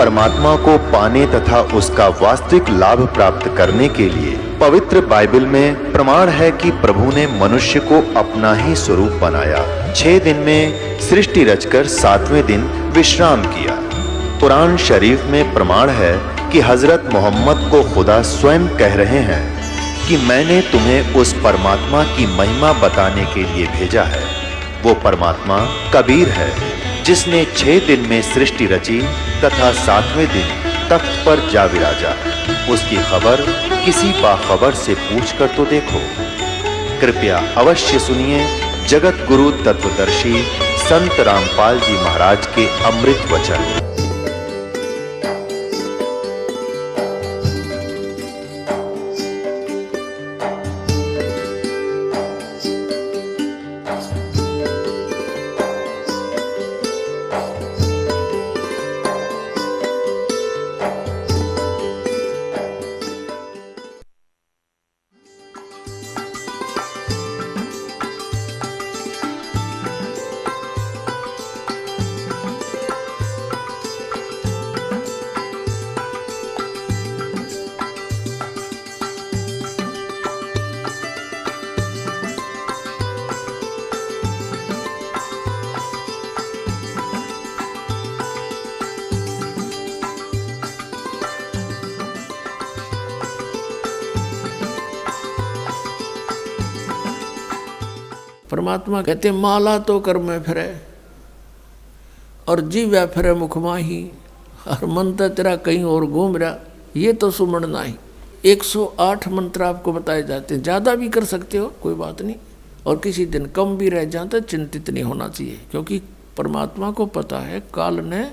परमात्मा को पाने तथा उसका वास्तविक लाभ प्राप्त करने के लिए पवित्र बाइबल में प्रमाण है कि प्रभु ने मनुष्य को अपना ही स्वरूप बनाया। 6 दिन में सृष्टि रचकर 7वें दिन विश्राम किया। कुरान शरीफ में प्रमाण है कि हजरत मोहम्मद को खुदा स्वयं कह रहे हैं कि मैंने तुम्हें उस परमात्मा की महिमा बताने के लिए भेजा है। वो परमात्मा कबीर है जिसने 6 दिन में सृष्टि रची तथा 7वें दिन तख्त पर जा विराजा। उसकी खबर किसी बाखबर से पूछकर तो देखो। कृपया अवश्य सुनिए जगत गुरु तत्वदर्शी संत रामपाल जी महाराज के अमृत वचन। परमात्मा कहते माला तो कर में फिरे और जीव्या फिरे मुख माही, और मन तो तेरा कहीं और घूम रहा, ये तो सुमन नाही। 108 मंत्र आपको बताए जाते हैं, ज़्यादा भी कर सकते हो कोई बात नहीं, और किसी दिन कम भी रह जाते चिंतित नहीं होना चाहिए, क्योंकि परमात्मा को पता है काल ने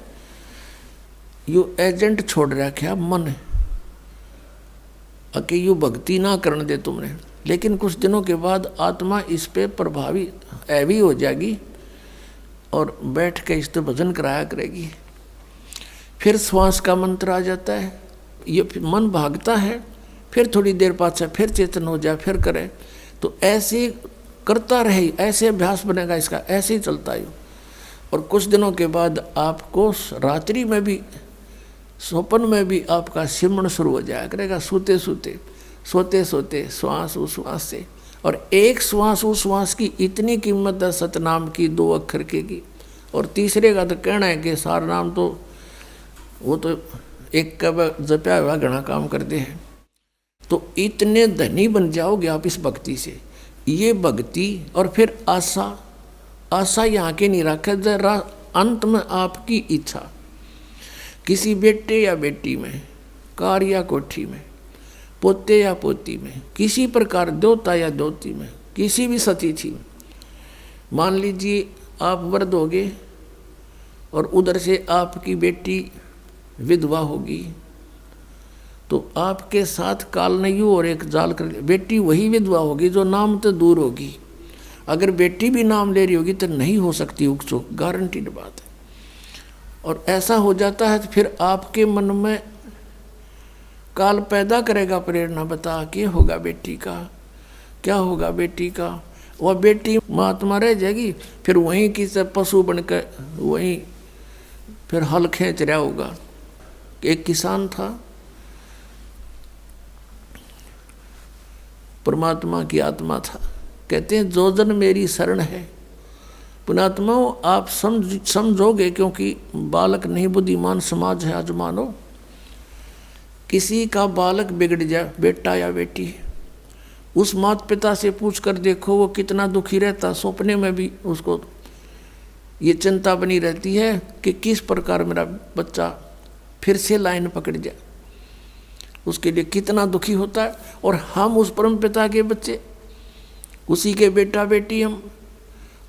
यू एजेंट छोड़ रखा मन कि यू भक्ति ना करने दे तुमने। लेकिन कुछ दिनों के बाद आत्मा इस पे प्रभावी ऐवी हो जाएगी और बैठ के इस तो भजन कराया करेगी। फिर श्वास का मंत्र आ जाता है, ये मन भागता है, फिर थोड़ी देर बाद से फिर चेतन हो जाए, फिर करे, तो ऐसे करता रहे, ऐसे अभ्यास बनेगा इसका, ऐसे ही चलता है। और कुछ दिनों के बाद आपको रात्रि में भी, स्वप्न में भी आपका सिमरण शुरू हो जाया करेगा, सोते सोते सोते सोते श्वास उश्वास से। और एक श्वास उश्वास की इतनी कीमत है सतनाम की, 2 अक्षर की। और तीसरे का तो कहना है कि सार नाम तो वो तो एक का जपया हुआ घना काम करते हैं। तो इतने धनी बन जाओगे आप इस भक्ति से। ये भक्ति और फिर आशा, आशा यहाँ के नहीं रखे, जरा अंत में आपकी इच्छा, किसी बेटे या बेटी में, कार या कोठी में, पोते या पोती में, किसी प्रकार देवता या देवती में, किसी भी सतिथि में। मान लीजिए आप वृद्ध होगे और उधर से आपकी बेटी विधवा होगी, तो आपके साथ काल ने यूँ और एक जाल कर, बेटी वही विधवा होगी जो नाम तो दूर होगी। अगर बेटी भी नाम ले रही होगी तो नहीं हो सकती उकचुक, गारंटीड बात है। और ऐसा हो जाता है तो फिर आपके मन में काल पैदा करेगा प्रेरणा, बता क्या होगा बेटी का, क्या होगा बेटी का। वह बेटी महात्मा रह जाएगी, फिर वहीं की से पशु बनकर वहीं फिर हल खींच रहा होगा। एक किसान था, परमात्मा की आत्मा था, कहते हैं जो जन मेरी शरण है। पुणात्मा आप समझोगे, क्योंकि बालक नहीं बुद्धिमान समाज है। आज मानो किसी का बालक बिगड़ जाए, बेटा या बेटी, उस माता पिता से पूछ कर देखो वो कितना दुखी रहता। सपने में भी उसको ये चिंता बनी रहती है कि किस प्रकार मेरा बच्चा फिर से लाइन पकड़ जाए, उसके लिए कितना दुखी होता है। और हम उस परम पिता के बच्चे, उसी के बेटा बेटी हम,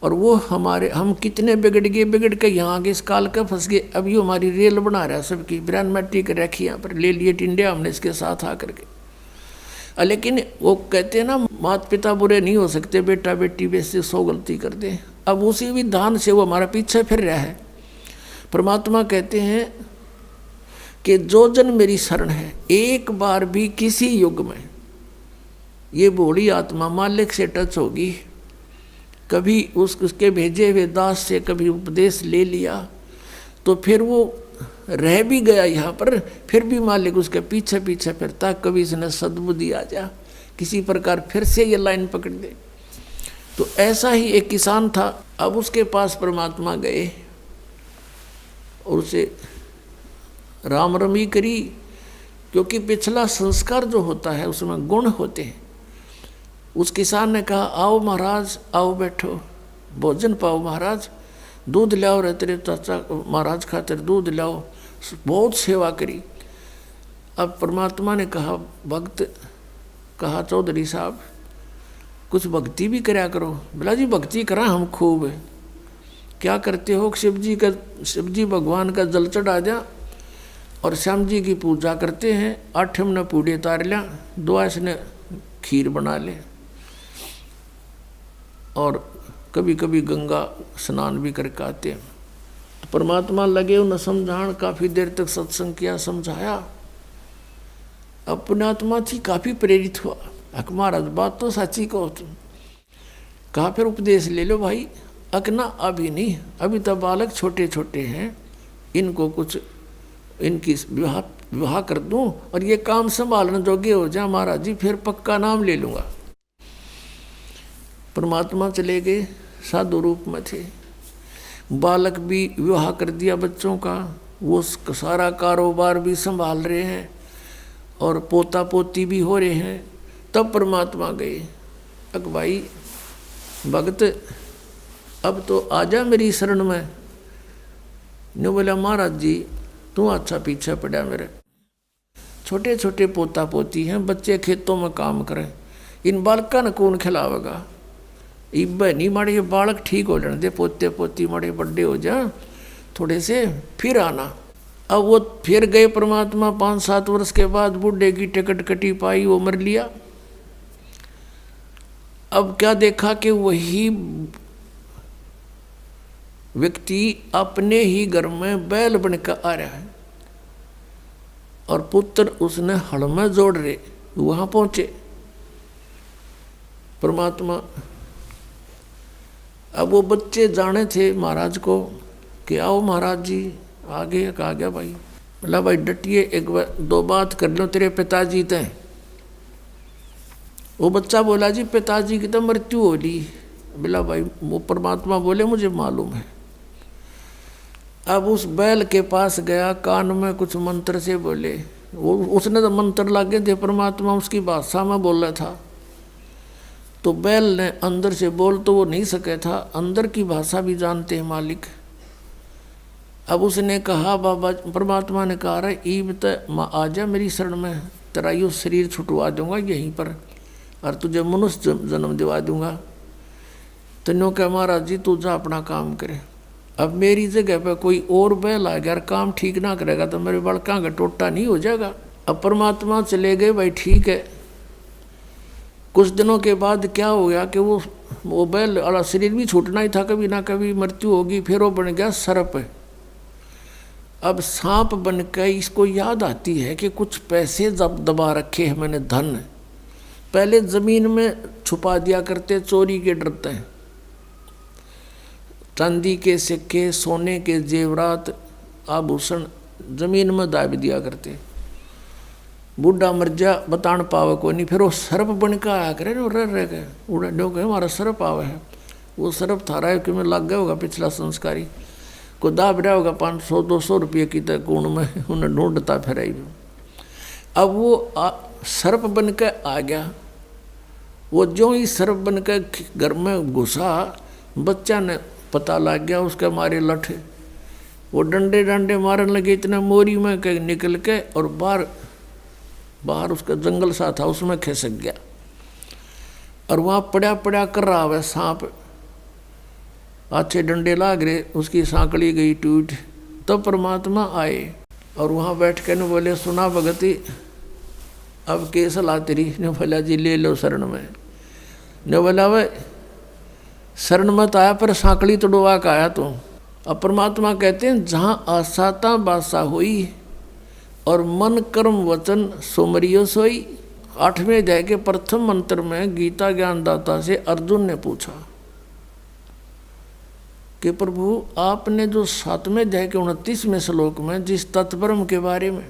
और वो हमारे, हम कितने बिगड़ गए, बिगड़ के यहाँ आगे इस काल का फंस गए। अब ये हमारी रेल बना रहा है सबकी, ब्रांड मैट्री कर रखी यहाँ पर, ले लिए टिंडे हमने इसके साथ आकर के। लेकिन वो कहते हैं ना माता पिता बुरे नहीं हो सकते, बेटा बेटी वैसे 100 गलती करते हैं। अब उसी विधान से वो हमारा पीछे फिर रहा है। परमात्मा कहते हैं कि जो जन मेरी शरण है, एक बार भी किसी युग में ये भोली आत्मा मालिक से टच होगी, कभी उसके भेजे हुए दास से कभी उपदेश ले लिया, तो फिर वो रह भी गया यहाँ पर, फिर भी मालिक उसके पीछे पीछे फिरता, कभी इसने सद्बुद्धि आ जा, किसी प्रकार फिर से ये लाइन पकड़ दे। तो ऐसा ही एक किसान था। अब उसके पास परमात्मा गए और उसे राम रमी करी, क्योंकि पिछला संस्कार जो होता है उसमें गुण होते हैं। उस किसान ने कहा, आओ महाराज, आओ बैठो, भोजन पाओ महाराज, दूध लाओ रे तेरे चाचा महाराज खातिर दूध लाओ। बहुत सेवा करी। अब परमात्मा ने कहा, भक्त कहा, चौधरी साहब कुछ भक्ति भी करया करो। बोला जी भक्ति करा हम खूब। क्या करते हो? शिव जी भगवान का जल चढ़ा दिया और श्याम जी की पूजा करते हैं। 8 ने पूड़े तार लिया, 2 ने खीर बना ले, और कभी कभी गंगा स्नान भी करके आते हैं। तो परमात्मा लगे उन्हें समझाण, काफ़ी देर तक सत्संग किया, समझाया। अपने आत्मा थी काफ़ी प्रेरित हुआ। अक महाराज बात तो सच्ची कहो तुम। कहा फिर उपदेश ले लो भाई। अकना अभी नहीं, अभी तो बालक छोटे छोटे हैं, इनको कुछ इनकी विवाह कर दूं और ये काम संभालने जोगे हो जाए महाराज जी, फिर पक्का नाम ले लूँगा। परमात्मा चले गए, साधु रूप में थे। बालक भी विवाह कर दिया बच्चों का, वो सारा कारोबार भी संभाल रहे हैं और पोता पोती भी हो रहे हैं। तब परमात्मा गए, अक भाई भगत अब तो आजा मेरी शरण में। ने बोला, महाराज जी तू अच्छा पीछे पड़ा, मेरे छोटे छोटे पोता पोती हैं, बच्चे खेतों में काम करें, इन बालका ने कौन खिलावेगा? इब नहीं माड़े ये बालक ठीक हो जाने दे, पोते पोती माड़े बड़े हो जा थोड़े से, फिर आना। अब वो फिर गए परमात्मा। 5-7 वर्ष के बाद बूढ़े की टिकट कटी पाई, वो मर लिया। अब क्या देखा कि वही व्यक्ति अपने ही घर में बैल बनकर आ रहा है और पुत्र उसने हड़ में जोड़ रहे। वहां पहुंचे परमात्मा। अब वो बच्चे जाने थे महाराज को कि आओ महाराज जी आगे। कहा गया भाई, बोला भाई डटिए, एक बार 2 बात कर लो तेरे पिताजी तय। वो बच्चा बोला, जी पिताजी की तो मृत्यु हो ली। बोला भाई, वो परमात्मा बोले मुझे मालूम है। अब उस बैल के पास गया, कान में कुछ मंत्र से बोले। वो उसने तो मंत्र लागे थे, परमात्मा उसकी भाषा में बोल रहा था। तो बैल ने अंदर से बोल तो वो नहीं सके था, अंदर की भाषा भी जानते हैं मालिक। अब उसने कहा, बाबा परमात्मा ने कहा, रहा ईब तो आ जा मेरी शरण में, तेरा यो शरीर छुटवा दूंगा यहीं पर और तुझे मनुष्य जन्म दिवा दूंगा। तो नो कह, महाराज जी तू जा अपना काम करे। अब मेरी जगह पे कोई और बैल आ गया, काम ठीक ना करेगा तो मेरे बड़का का टोटा नहीं हो जाएगा। अब परमात्मा चले गए, भाई ठीक है। कुछ दिनों के बाद क्या हो गया कि वो बैल वाला शरीर भी छूटना ही था, कभी ना कभी मृत्यु होगी। फिर वो बन गया सर्प। अब सांप बन के इसको याद आती है कि कुछ पैसे जब दबा रखे हैं मैंने, धन पहले जमीन में छुपा दिया करते, चोरी के डरते हैं। चांदी के सिक्के, सोने के जेवरात, आभूषण जमीन में दाब दिया करते। बूढ़ा मर जा बतान पावे को नहीं, फिर वो सर्प बन के आया करे ना, रह गए उड़ा डोगे हमारा सर्प आवे है। वो सर्प थारा है कि मैं लग गया होगा पिछला संस्कारी को, दाब रहा होगा 500-200 रुपये की तक गुण में, उन्हें ढूंढता फिर। अब वो सर्प बन के आ गया। वो जो ही सर्प बन के घर में घुसा, बच्चा ने पता लग गया, उसके मारे लठे वो डंडे डंडे मारने लगे, इतने मोरी में के निकल के और बाहर उसका जंगल सा था उसमें खिसक गया और वहाँ पड़ा पड़ा कर रहा है सांप। अच्छे डंडे लाग रहे, उसकी सांकड़ी गई टूट। तब परमात्मा आए और वहाँ बैठ के न बोले, सुना भगती अब के सलाह तेरी? ने बोला, जी ले लो शरण में। ने बोला, वह शरण मत आया पर सांकड़ी तोड़वा का आया तो। अब परमात्मा कहते हैं, जहाँ आसाता बासा हुई और मन कर्म वचन सोमरियो सोई। 8वें अध्याय के प्रथम मंत्र में गीता ज्ञानदाता से अर्जुन ने पूछा कि प्रभु आपने जो 7वें अध्याय के 29वें श्लोक में जिस तत्परम के बारे में,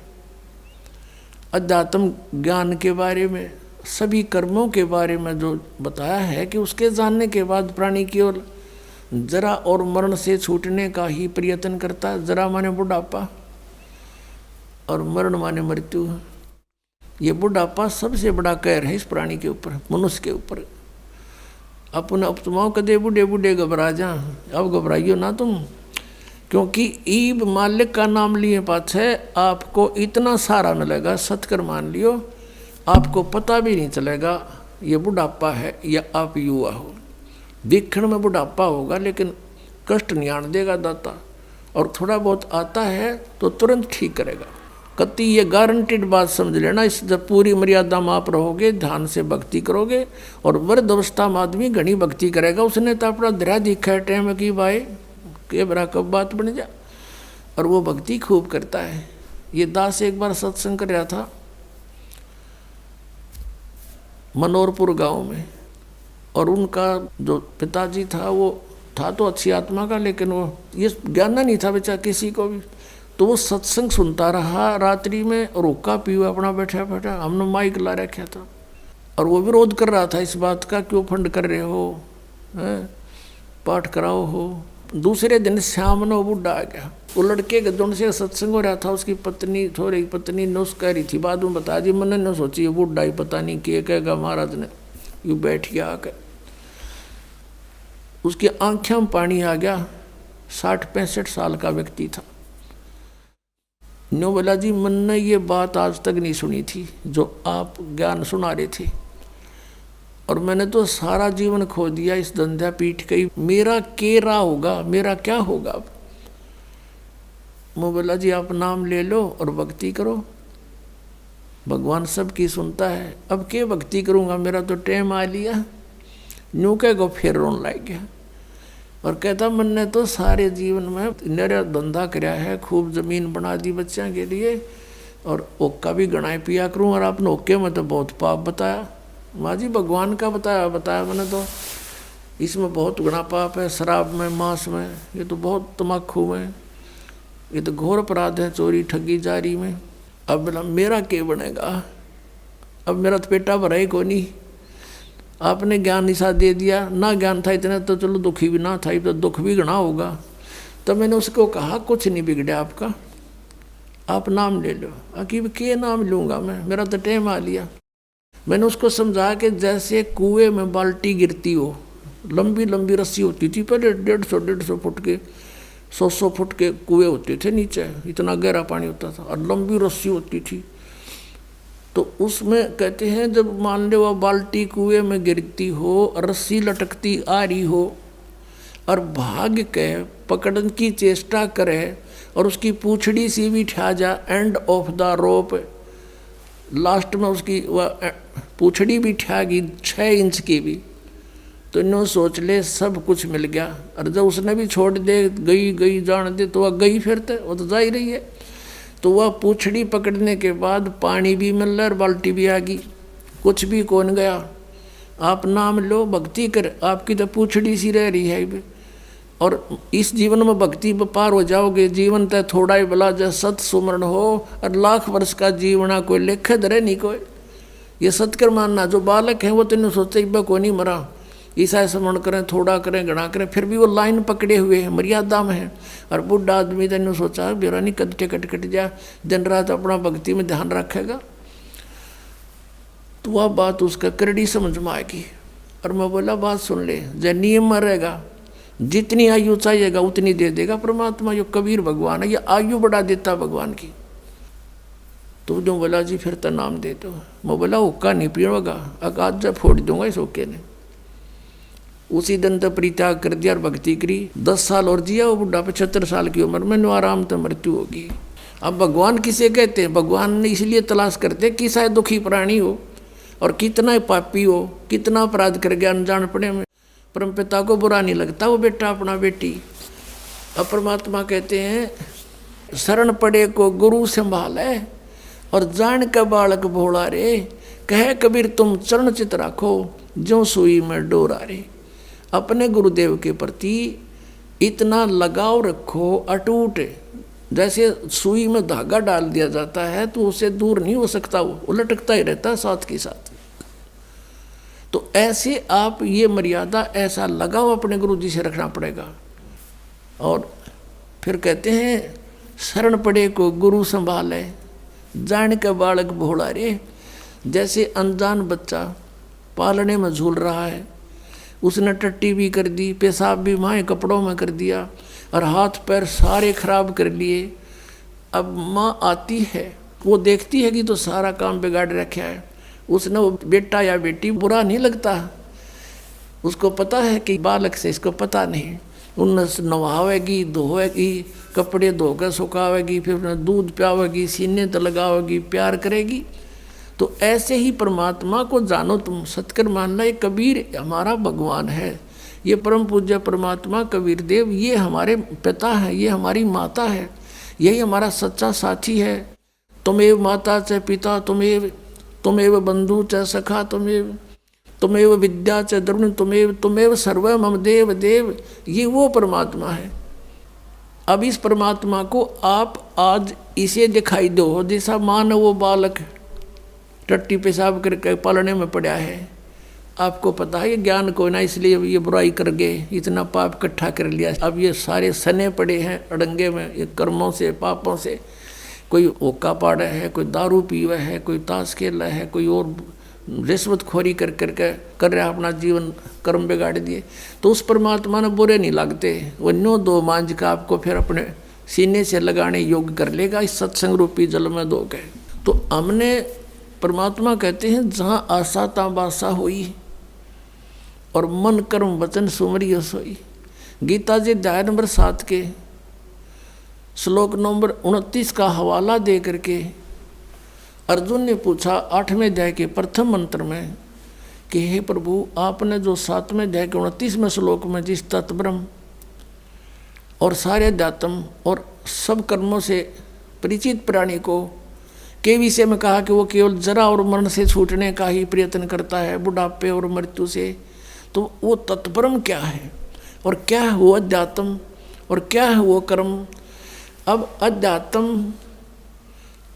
अध्यात्म ज्ञान के बारे में, सभी कर्मों के बारे में जो बताया है कि उसके जानने के बाद प्राणी केवल जरा और मरण से छूटने का ही प्रयत्न करता है। जरा माने बुढ़ापा और मरण माने मृत्यु। ये बुढ़ापा सबसे बड़ा कहर है इस प्राणी के ऊपर, मनुष्य के ऊपर। अपने अपतमाओं कदे बूढ़े बूढ़े घबरा जा, अब घबराइयो ना तुम, क्योंकि ईब मालिक का नाम लिए पाछे आपको इतना सारा मिलेगा, सत्कर मान लियो, आपको पता भी नहीं चलेगा ये बुढ़ापा है या आप युवा हो। दिखण में बुढ़ापा होगा लेकिन कष्ट नहीं आने देगा दाता, और थोड़ा बहुत आता है तो तुरंत ठीक करेगा। कति ये गारंटीड बात समझ लेना। इस जब पूरी मर्यादा में आप रहोगे, ध्यान से भक्ति करोगे, और वृद्ध अवस्था में आदमी घनी भक्ति करेगा। उसने तो अपना धैर्य दिखा है टाइम की भाई के बरा कब बात बन जा, और वो भक्ति खूब करता है। ये दास एक बार सत्संग कर रहा था मनोरपुर गांव में, और उनका जो पिताजी था वो था तो अच्छी आत्मा का, लेकिन वो ये ज्ञान नहीं था बेचारा किसी को भी। तो वो सत्संग सुनता रहा रात्रि में, रोका पीवा अपना बैठा बैठा, हमने माइक ला रखा था, और वो विरोध कर रहा था इस बात का, क्यों फंड कर रहे हो, पाठ कराओ हो। दूसरे दिन शाम ने वो बुढ़ा आ गया। वो लड़के के दोनों से सत्संग हो रहा था, उसकी पत्नी थोड़ी पत्नी नुस कह रही थी, बाद में बता दी, मैंने न सोची ये बुढ़ा ही पता नहीं क्या कहेगा महाराज ने। यूँ बैठ गया आकर, उसकी आंखों में पानी आ गया। 60-65 साल का व्यक्ति था। न्यू बोला जी मैंने ये बात आज तक नहीं सुनी थी जो आप ज्ञान सुना रहे थे, और मैंने तो सारा जीवन खो दिया इस धंधा पीठ गई, मेरा केरा होगा, मेरा क्या होगा अब। मैं बोला जी आप नाम ले लो और भक्ति करो, भगवान सबकी सुनता है। अब क्या भक्ति करूँगा, मेरा तो टाइम आ लिया। न्यू कह गो फिर रोन लग गया, और कहता मैंने तो सारे जीवन में मेरा धंधा कराया है, खूब ज़मीन बना दी बच्चों के लिए, और ओक्का भी गणाए पिया करूँ, और आपने ओके में तो बहुत पाप बताया। माँ जी भगवान का बताया मैंने तो, इसमें बहुत गुना पाप है, शराब में, मांस में, ये तो बहुत तम्बाकू में, ये तो घोर अपराध है, चोरी ठगी जारी में। अब बोला मेरा क्या बनेगा, अब मेरा तो पेटा भरा ही को नहीं। आपने ज्ञान निशा दे दिया, ना ज्ञान था इतना तो चलो दुखी भी ना था, तो दुख भी घना होगा। तो मैंने उसको कहा कुछ नहीं बिगड़ा आपका, आप नाम ले लो। अकीब के नाम लूँगा मैं, मेरा तो टाइम आ लिया। मैंने उसको समझा कि जैसे कुएं में बाल्टी गिरती हो, लंबी लंबी रस्सी होती थी पहले, 150 फुट के, 100 फुट के कुएं होते थे नीचे, इतना गहरा पानी होता था, और लंबी रस्सी होती थी। तो उसमें कहते हैं जब मान लो वह बाल्टी कुएं में गिरती हो, रस्सी लटकती आ रही हो, और भाग के पकड़ने की चेष्टा करे, और उसकी पूंछड़ी सी भी ठा जा end of the rope, last में उसकी वह पूंछड़ी भी ठा गई 6 इंच की भी, तो इन्होंने सोच ले सब कुछ मिल गया। और जब उसने भी छोड़ दे, गई जान दे, तो वह गई फिरते, वो तो जा ही रही है। तो वह पूंछड़ी पकड़ने के बाद पानी भी मिल रहा और बाल्टी भी आ गई, कुछ भी कौन गया। आप नाम लो, भक्ति कर, आपकी तो पूंछड़ी सी रह रही है। और इस जीवन में भक्ति पार हो जाओगे। जीवन तय थोड़ा ही भला, जब सत सुमरण हो, और लाख वर्ष का जीवना कोई लेखे धरे नहीं कोई। ये सत्कर मानना, जो बालक है वो तो सोचते इब्बा को नहीं मरा, ईसा स्मरण करें, थोड़ा करें, घना करें, फिर भी वो लाइन पकड़े हुए हैं, मर्यादा में है। और बुढ़ा आदमी तो सोचा बेरा नहीं कदटे कट जा, दिन रात अपना भक्ति में ध्यान रखेगा। तो वह बात उसका करड़ी समझ में आएगी। और मैं बोला बात सुन ले, जब नियम में रहेगा, जितनी आयु चाहिएगा उतनी दे देगा परमात्मा। यो कबीर भगवान है, ये आयु बढ़ा देता भगवान की। तो जो बोला जी फिर तो नाम दे दो। मैं बोला हुक्का नहीं पीड़ेगा, अकाज जब फोड़ दूंगा इस हुक्के ने। उसी दिन तो परित्याग कर दिया और भक्ति करी। 10 साल और जिया वो बुढ़ा, 75 साल की उम्र में, आराम तो मृत्यु होगी। अब भगवान किसे कहते हैं? भगवान ने इसलिए तलाश करते कि शायद दुखी प्राणी हो, और कितना पापी हो, कितना अपराध कर गया अनजान पड़े में, परम पिता को बुरा नहीं लगता वो बेटा अपना बेटी। अब परमात्मा कहते हैं शरण पड़े को गुरु संभाले, और जान का बालक भोला रे, कहे कबीर तुम चरण चित राखो, जो सुई में डोरा रे। अपने गुरुदेव के प्रति इतना लगाव रखो अटूट, जैसे सुई में धागा डाल दिया जाता है तो उससे दूर नहीं हो सकता, वो लटकता ही रहता है साथ के साथ। तो ऐसे आप ये मर्यादा, ऐसा लगाव अपने गुरु जी से रखना पड़ेगा। और फिर कहते हैं शरण पड़े को गुरु संभाले, जान के बालक भोला रे। जैसे अनजान बच्चा पालने में झूल रहा है, उसने टट्टी भी कर दी, पेशाब भी माए कपड़ों में कर दिया और हाथ पैर सारे खराब कर लिए। अब माँ आती है, वो देखती है कि तो सारा काम बिगाड़ रखा है, उसने वो बेटा या बेटी बुरा नहीं लगता, उसको पता है कि बालक से इसको पता नहीं, उन्हें नहावेगी, धोएगी, कपड़े धोकर सुखावेगी, फिर उन्हें दूध पियावेगी, सीने तो लगावेगी, प्यार करेगी। तो ऐसे ही परमात्मा को जानो तुम, सतकर मानना ये कबीर हमारा भगवान है, ये परम पूज्य परमात्मा कबीर देव ये हमारे पिता है, ये हमारी माता है, यही हमारा सच्चा साथी है। तुमेव माता च पिता तुमेव बंधु च सखा तुमेव विद्या च द्रविण तुमेव सर्व मम देव देव, ये वो परमात्मा है। अब इस परमात्मा को आप आज इसे दिखाई दो, जैसा मानव वो बालक टट्टी पेशाब करके पालने में पड़ा है, आपको पता है ये ज्ञान को ना, इसलिए ये बुराई कर गए, इतना पाप इकट्ठा कर लिया। अब ये सारे सने पड़े हैं अड़ंगे में, ये कर्मों से पापों से, कोई ओका पाड़ा है, कोई दारू पीवा है, कोई ताश खेला है, कोई और रिश्वतखोरी कर रहा अपना जीवन कर्म बिगाड़ दिए। तो उस परमात्मा ने बुरे नहीं लगते, वो नो दो मांझ का आपको फिर अपने सीने से लगाने योग्य कर लेगा इस सत्संग रूपी जल में दो के। तो हमने परमात्मा कहते हैं जहाँ आशा ता बासा हुई और मन कर्म वचन सुमरियो सोई। गीता जी अध्याय नंबर 7 के श्लोक नंबर 29 का हवाला दे करके अर्जुन ने पूछा 8वें अध्याय के प्रथम मंत्र में कि हे प्रभु, आपने जो 7वें अध्याय के 29वें श्लोक में जिस तत्ब्रह्म और सारे अध्यात्म और सब कर्मों से परिचित प्राणी को के विषय में कहा कि वो केवल जरा और मरण से छूटने का ही प्रयत्न करता है, बुढ़ापे और मृत्यु से, तो वो तत्ब्रह्म क्या है और क्या है वो अध्यात्म और क्या है वो कर्म। अब अध्यात्म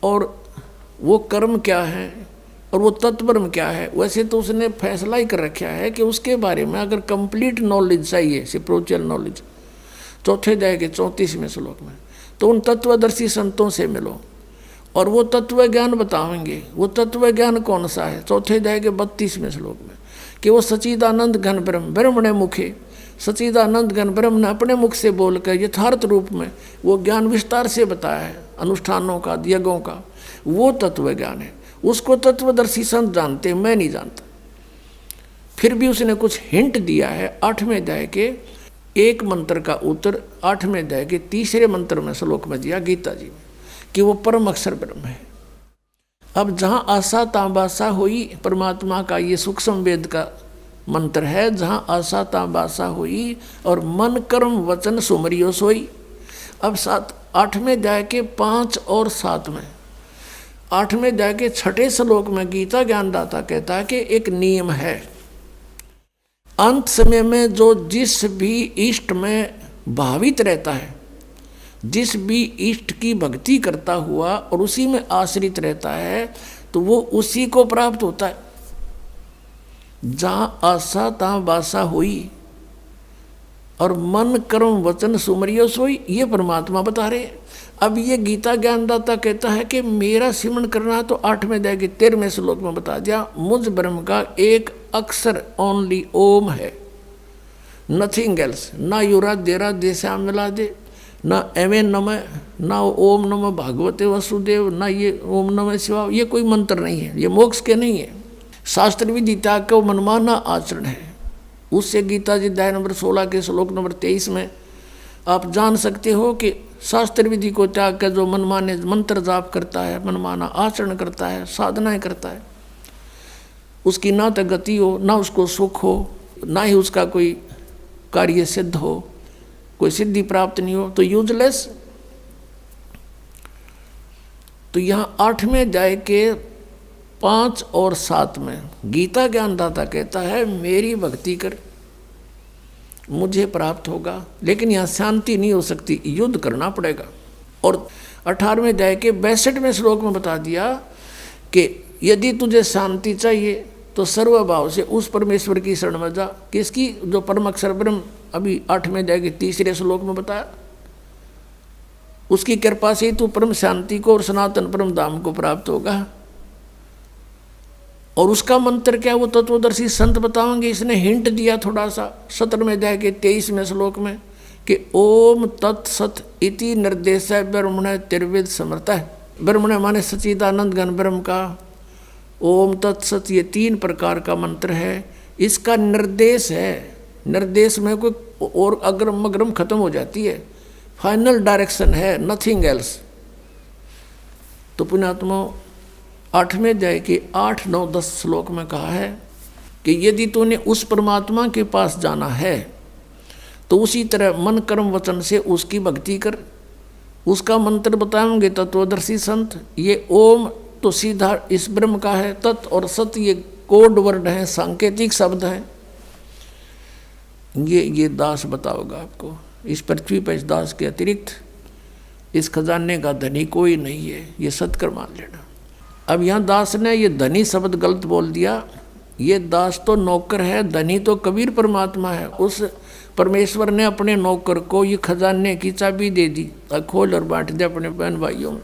और वो कर्म क्या है और वो तत्ब्रह्म क्या है, वैसे तो उसने फैसला ही कर रखा है कि उसके बारे में अगर कंप्लीट नॉलेज चाहिए, स्पिरिचुअल नॉलेज, 4 अध्याय के 34वें श्लोक में, तो उन तत्वदर्शी संतों से मिलो और वो तत्व ज्ञान बताएंगे। वो तत्व ज्ञान कौन सा है? 4 अध्याय के 32वें श्लोक में कि वो सच्चिदानंद घन ब्रह्म, ब्रह्मणे मुखे, सच्चिदानंद घन ब्रह्म ने अपने मुख से बोलकर यथार्थ रूप में वो ज्ञान विस्तार से बताया है, अनुष्ठानों का, यज्ञों का, वो तत्व ज्ञान है। उसको तत्वदर्शी संत जानते, मैं नहीं जानता। फिर भी उसने कुछ हिंट दिया है 8वें अध्याय के एक मंत्र का उत्तर 8वें अध्याय के 3रे मंत्र में श्लोक में दिया गीता जी में कि वो परम अक्षर ब्रह्म है। अब जहाँ आशा ताबासा हुई, परमात्मा का ये सूक्ष्म वेद का मंत्र है, जहाँ आशा ताबासा हुई और मन कर्म वचन सुमरियो सोई। अब 8वें अध्याय के 5 और 7 में, 8वें अध्याय के 6ठे श्लोक में गीता ज्ञानदाता कहता है कि एक नियम है, अंत समय में जो जिस भी इष्ट में भावित रहता है, जिस भी इष्ट की भक्ति करता हुआ और उसी में आश्रित रहता है, तो वो उसी को प्राप्त होता है। जहाँ आशा तहाँ बासा हुई और मन कर्म वचन सुमरियो सोई, ये परमात्मा बता रहे हैं। अब ये गीता ज्ञानदाता कहता है कि मेरा सिमरन करना तो 8वें अध्याय के 13वें श्लोक में बता दिया, मुझ ब्रह्म का एक अक्षर ओनली ओम है, नथिंग एल्स, ना युरा देरा देशा मिला दे, ना एवे नमः, ना ओम नमः भागवते वसुदेव, ना ये ओम नमः शिवाय, ये कोई मंत्र नहीं है, ये मोक्ष के नहीं है। शास्त्र विधि त्याग का मनमाना आचरण है। उससे गीता जी अध्याय नंबर 16 के श्लोक नंबर 23 में आप जान सकते हो कि शास्त्र विधि को त्याग कर जो मनमाने मंत्र जाप करता है, मनमाना आचरण करता है, साधनाएं करता है, उसकी ना तो गति हो, ना उसको सुख हो, ना ही उसका कोई कार्य सिद्ध हो, कोई सिद्धि प्राप्त नहीं हो, तो यूजलेस। तो यहाँ 8वें अध्याय के 5 और 7 में गीता ज्ञानदाता कहता है मेरी भक्ति कर मुझे प्राप्त होगा। लेकिन यहाँ शांति नहीं हो सकती, युद्ध करना पड़ेगा। और 18वें अध्याय के 62वें श्लोक में बता दिया कि यदि तुझे शांति चाहिए तो सर्वभाव से उस परमेश्वर की शरण में जा। किसकी? जो परम अक्षर ब्रह्म, अभी 8वें अध्याय के 3 श्लोक में बताया। उसकी कृपा से तू परम शांति को और सनातन परम धाम को प्राप्त होगा। और उसका मंत्र क्या, वो तत्वदर्शी संत बताएंगे। इसने हिंट दिया थोड़ा सा 17वें अध्याय के 23वें श्लोक में कि ओम तत्सत इति निर्देश ब्रह्मण तिर्वेद समर्थ है। ब्रह्मण माने सच्चिदानंद घन ब्रह्म का। ओम तत्सत ये 3 प्रकार का मंत्र है। इसका निर्देश है। निर्देश में कोई और अग्रम अग्रम खत्म हो जाती है, फाइनल डायरेक्शन है, नथिंग एल्स। तो पुण्यात्मा 8वें अध्याय के 8, 9, 10 श्लोक में कहा है कि यदि तूने उस परमात्मा के पास जाना है तो उसी तरह मन कर्म वचन से उसकी भक्ति कर। उसका मंत्र बताएंगे तत्वदर्शी संत। ये ओम तो सीधा इस ब्रह्म का है, तत् और सत ये कोड वर्ड हैं, सांकेतिक शब्द हैं। ये दास बताओगा आपको। इस पृथ्वी पर इस दास के अतिरिक्त इस खजाने का धनी कोई नहीं है, ये सत्कर मान लेना। अब यहाँ दास ने ये धनी शब्द गलत बोल दिया। ये दास तो नौकर है, धनी तो कबीर परमात्मा है। उस परमेश्वर ने अपने नौकर को ये खजाने की चाबी दे दी, खोल और बांट दे अपने बहन भाइयों में।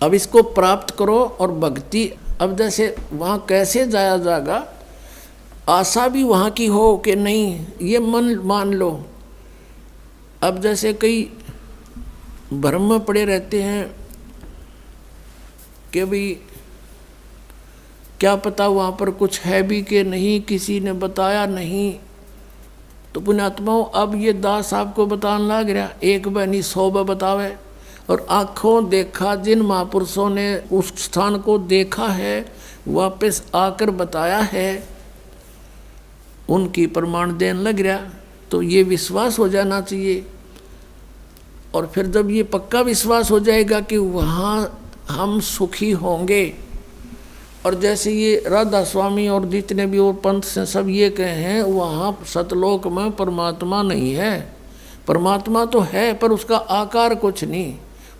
अब इसको प्राप्त करो और भक्ति। अब जैसे वहाँ कैसे जाया जाएगा, आशा भी वहाँ की हो कि नहीं, ये मन मान लो। अब जैसे कई भ्रम में पड़े रहते हैं कि भाई क्या पता वहाँ पर कुछ है भी कि नहीं, किसी ने बताया नहीं। तो पुण्यात्माओं, अब ये दास आपको बताने लग रहा, एक बनी 100 बतावे। और आँखों देखा जिन महापुरुषों ने उस स्थान को देखा है, वापस आकर बताया है, उनकी प्रमाण देने लग रहा। तो ये विश्वास हो जाना चाहिए। और फिर जब ये पक्का विश्वास हो जाएगा कि वहाँ हम सुखी होंगे, और जैसे ये राधा स्वामी और जितने भी और पंथ से सब ये कहे हैं, वहाँ सतलोक में परमात्मा नहीं है। परमात्मा तो है पर उसका आकार कुछ नहीं,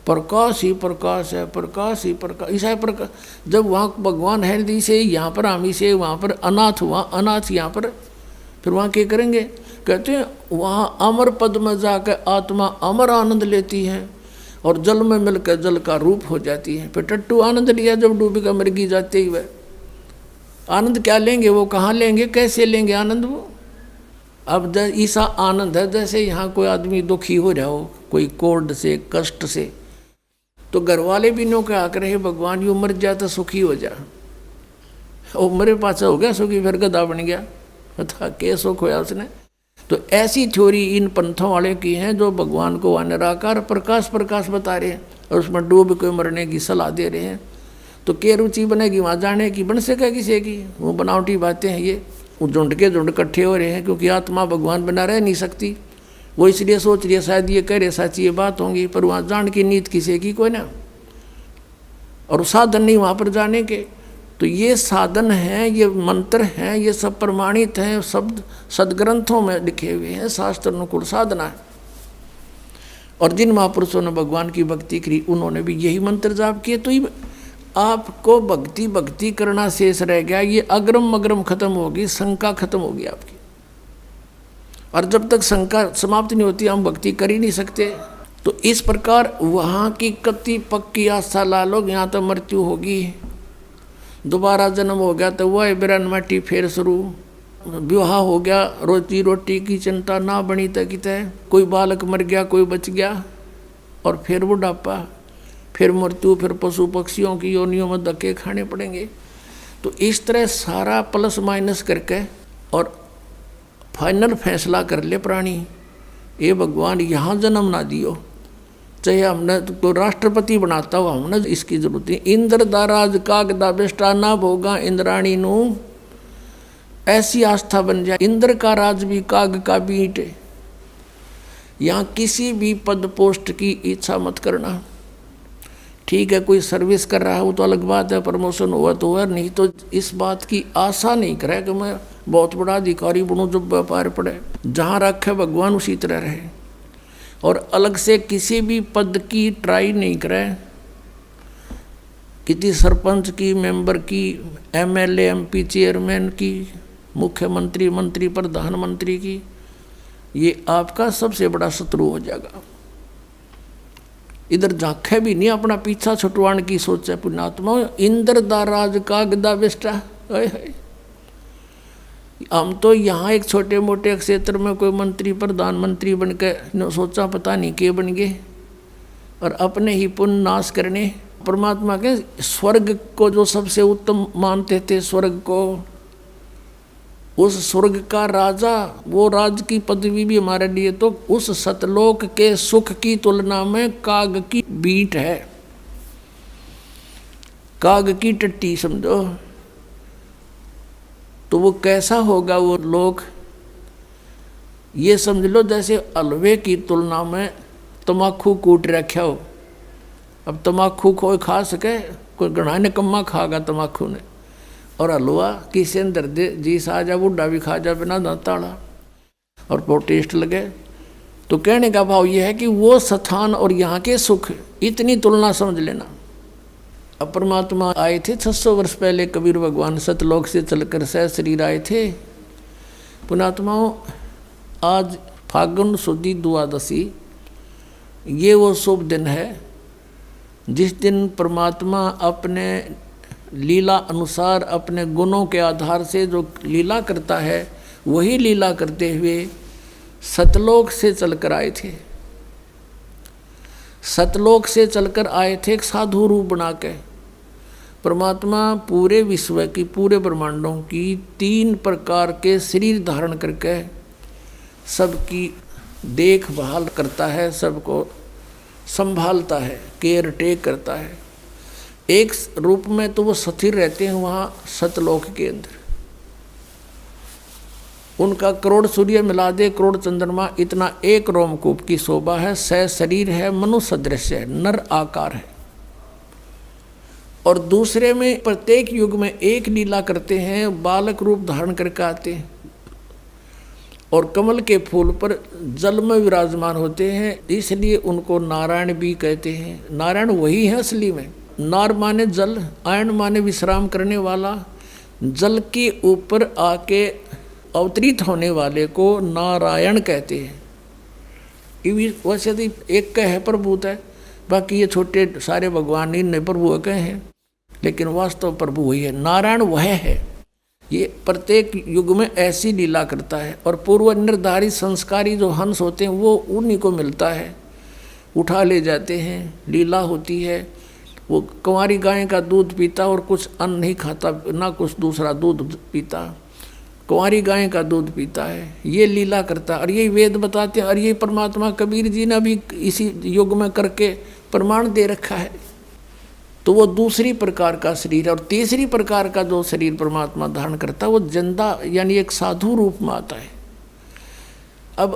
प्रकाश ही प्रकाश है, प्रकाश ही प्रकाश। ऐसा प्रकाश जब वहाँ भगवान है दी से, यहाँ पर आमी से, वहाँ पर अनाथ, वहाँ अनाथ, यहाँ पर फिर वहाँ क्या करेंगे? कहते हैं वहाँ अमर पद में जाकर आत्मा अमर आनंद लेती है और जल में मिलकर जल का रूप हो जाती है। फिर टट्टू आनंद लिया जब डूबी का मृगी जाते ही, वह आनंद क्या लेंगे, वो कहाँ लेंगे, कैसे लेंगे आनंद वो? अब ऐसा आनंद है जैसे यहाँ कोई आदमी दुखी हो रहा हो, कोई कोर्ड से, कष्ट से, तो घर वाले भी नो क्या करे, भगवान यू मर जा तो सुखी हो जा। और मेरे पास हो गया सुखी, फिर गधा बन गया, बता के सुख होया उसने। तो ऐसी थ्योरी इन पंथों वाले की हैं जो भगवान को निराकार प्रकाश प्रकाश बता रहे हैं और उसमें डूब के मरने की सलाह दे रहे हैं। तो क्या रुचि बनेगी वहाँ जाने की? बन सके किसी की? वो बनावटी बातें हैं ये। वो झुंड के झुंड इकट्ठे हो रहे हैं क्योंकि आत्मा भगवान बना रह नहीं सकती। वो इसलिए सोच रही है शायद ये कह रहे सच्ची ये बात होंगी, पर वहाँ जान की नीत किसी की कोई ना, और साधन नहीं वहाँ पर जाने के। तो ये साधन हैं, ये मंत्र हैं, ये सब प्रमाणित हैं, शब्द सदग्रंथों में लिखे हुए हैं, शास्त्र अनुकूल साधना है। और जिन महापुरुषों ने भगवान की भक्ति करी उन्होंने भी यही मंत्र जाप किए। तो ये आपको भक्ति करना शेष रह गया। ये अग्रम अग्रम खत्म होगी, शंका खत्म होगी आपकी। और जब तक शंका समाप्त नहीं होती हम भक्ति कर ही नहीं सकते। तो इस प्रकार वहाँ की कति पक्की आस्था ला लो, यहाँ तो मृत्यु होगी, दोबारा जन्म हो गया तो वह बिरन माटी फिर शुरू, विवाह हो गया, रोजी रोटी की चिंता ना बनी तक कोई बालक मर गया, कोई बच गया, और फिर बुढ़ापा, फिर मृत्यु, फिर पशु पक्षियों की योनियों में धक्के खाने पड़ेंगे। तो इस तरह सारा प्लस माइनस करके और फाइनल फैसला कर ले प्राणी, ये भगवान यहाँ जन्म ना दियो, चाहे हमने तो राष्ट्रपति बनाता हो, हमने इसकी जरूरत नहीं। इंद्र दाराज कागदा बेष्टा ना भोगा इंद्राणी नू, ऐसी आस्था बन जाए। इंद्र का राज भी काग का भी ईंट। यहाँ किसी भी पद पोस्ट की इच्छा मत करना, ठीक है, कोई सर्विस कर रहा है वो तो अलग बात है, प्रमोशन हुआ तो हुआ, नहीं तो इस बात की आशा नहीं करे कि मैं बहुत बड़ा अधिकारी बनूं जब व्यापार पड़े। जहाँ रखे भगवान उसी तरह रहे, और अलग से किसी भी पद की ट्राई नहीं करे, किसी सरपंच की, मेंबर की, एमएलए एमपी चेयरमैन की, मुख्यमंत्री मंत्री प्रधानमंत्री की। ये आपका सबसे बड़ा शत्रु हो जाएगा। इधर झांखे भी नहीं, अपना पीछा छुटवाने की सोचे पुण्यात्मा। इंद्र दा राज का गदा बेस्टा, हम तो यहाँ एक छोटे मोटे क्षेत्र में कोई मंत्री प्रधानमंत्री बन के सोचा पता नहीं के बन गए, और अपने ही पुण्य नाश करने। परमात्मा के स्वर्ग को जो सबसे उत्तम मानते थे, स्वर्ग को, उस स्वर्ग का राजा, वो राज की पदवी भी हमारे लिए तो उस सतलोक के सुख की तुलना में काग की बीट है, काग की टट्टी समझो। तो वो कैसा होगा वो लोग, ये समझ लो जैसे हलवे की तुलना में तम्बाकू कूट रखा हो। अब तम्बाकू कोई खा सके, कोई गणा निकम्मा खागा तम्बाकू ने, और हलवा किसी ने दर्द जी सा जा, बूढ़ा भी खा जा बिना दांताड़ा, और वो टेस्ट लगे। तो कहने का भाव ये है कि वो स्थान और यहाँ के सुख, इतनी तुलना समझ लेना। अब परमात्मा आए थे 600 वर्ष पहले, कबीर भगवान सतलोक से चलकर सह शरीर आए थे। पुणात्माओं, आज फागुन सुदी द्वादशी, ये वो शुभ दिन है जिस दिन परमात्मा अपने लीला अनुसार, अपने गुणों के आधार से जो लीला करता है, वही लीला करते हुए सतलोक से चलकर आए थे। सतलोक से चलकर आए थे एक साधु रूप बना के। परमात्मा पूरे विश्व की, पूरे ब्रह्मांडों की 3 प्रकार के शरीर धारण करके सबकी देखभाल करता है, सबको संभालता है, केयर टेक करता है। एक रूप में तो वो स्थिर रहते हैं वहाँ सतलोक के अंदर, उनका करोड़ सूर्य मिला दे, करोड़ चंद्रमा, इतना एक रोमकूप की शोभा है, सह शरीर है, मनुष्य सदृश है, नर आकार है। और दूसरे में प्रत्येक युग में एक लीला करते हैं, बालक रूप धारण करके आते हैं, और कमल के फूल पर जल में विराजमान होते हैं, इसलिए उनको नारायण भी कहते हैं। नारायण वही है असली में। नार माने जल, आयन माने विश्राम करने वाला, जल के ऊपर आके अवतरित होने वाले को नारायण कहते हैं। वैसे तो एक का है प्रभुत है, बाकी ये छोटे सारे भगवान इन प्रभु के हैं, लेकिन वास्तव प्रभु वही है, नारायण वह है। ये प्रत्येक युग में ऐसी लीला करता है, और पूर्व निर्धारित संस्कारी जो हंस होते हैं वो उन्हीं को मिलता है, उठा ले जाते हैं, लीला होती है। वो कुंवारी गाय का दूध पीता और कुछ अन्न नहीं खाता, ना कुछ दूसरा दूध पीता, कुंवारी गाय का दूध पीता है, ये लीला करता है। और यही वेद बताते हैं, और ये परमात्मा कबीर जी ने भी इसी युग में करके प्रमाण दे रखा है। तो वो दूसरी प्रकार का शरीर है। और तीसरी प्रकार का जो शरीर परमात्मा धारण करता है वो जिंदा यानी एक साधु रूप में आता है। अब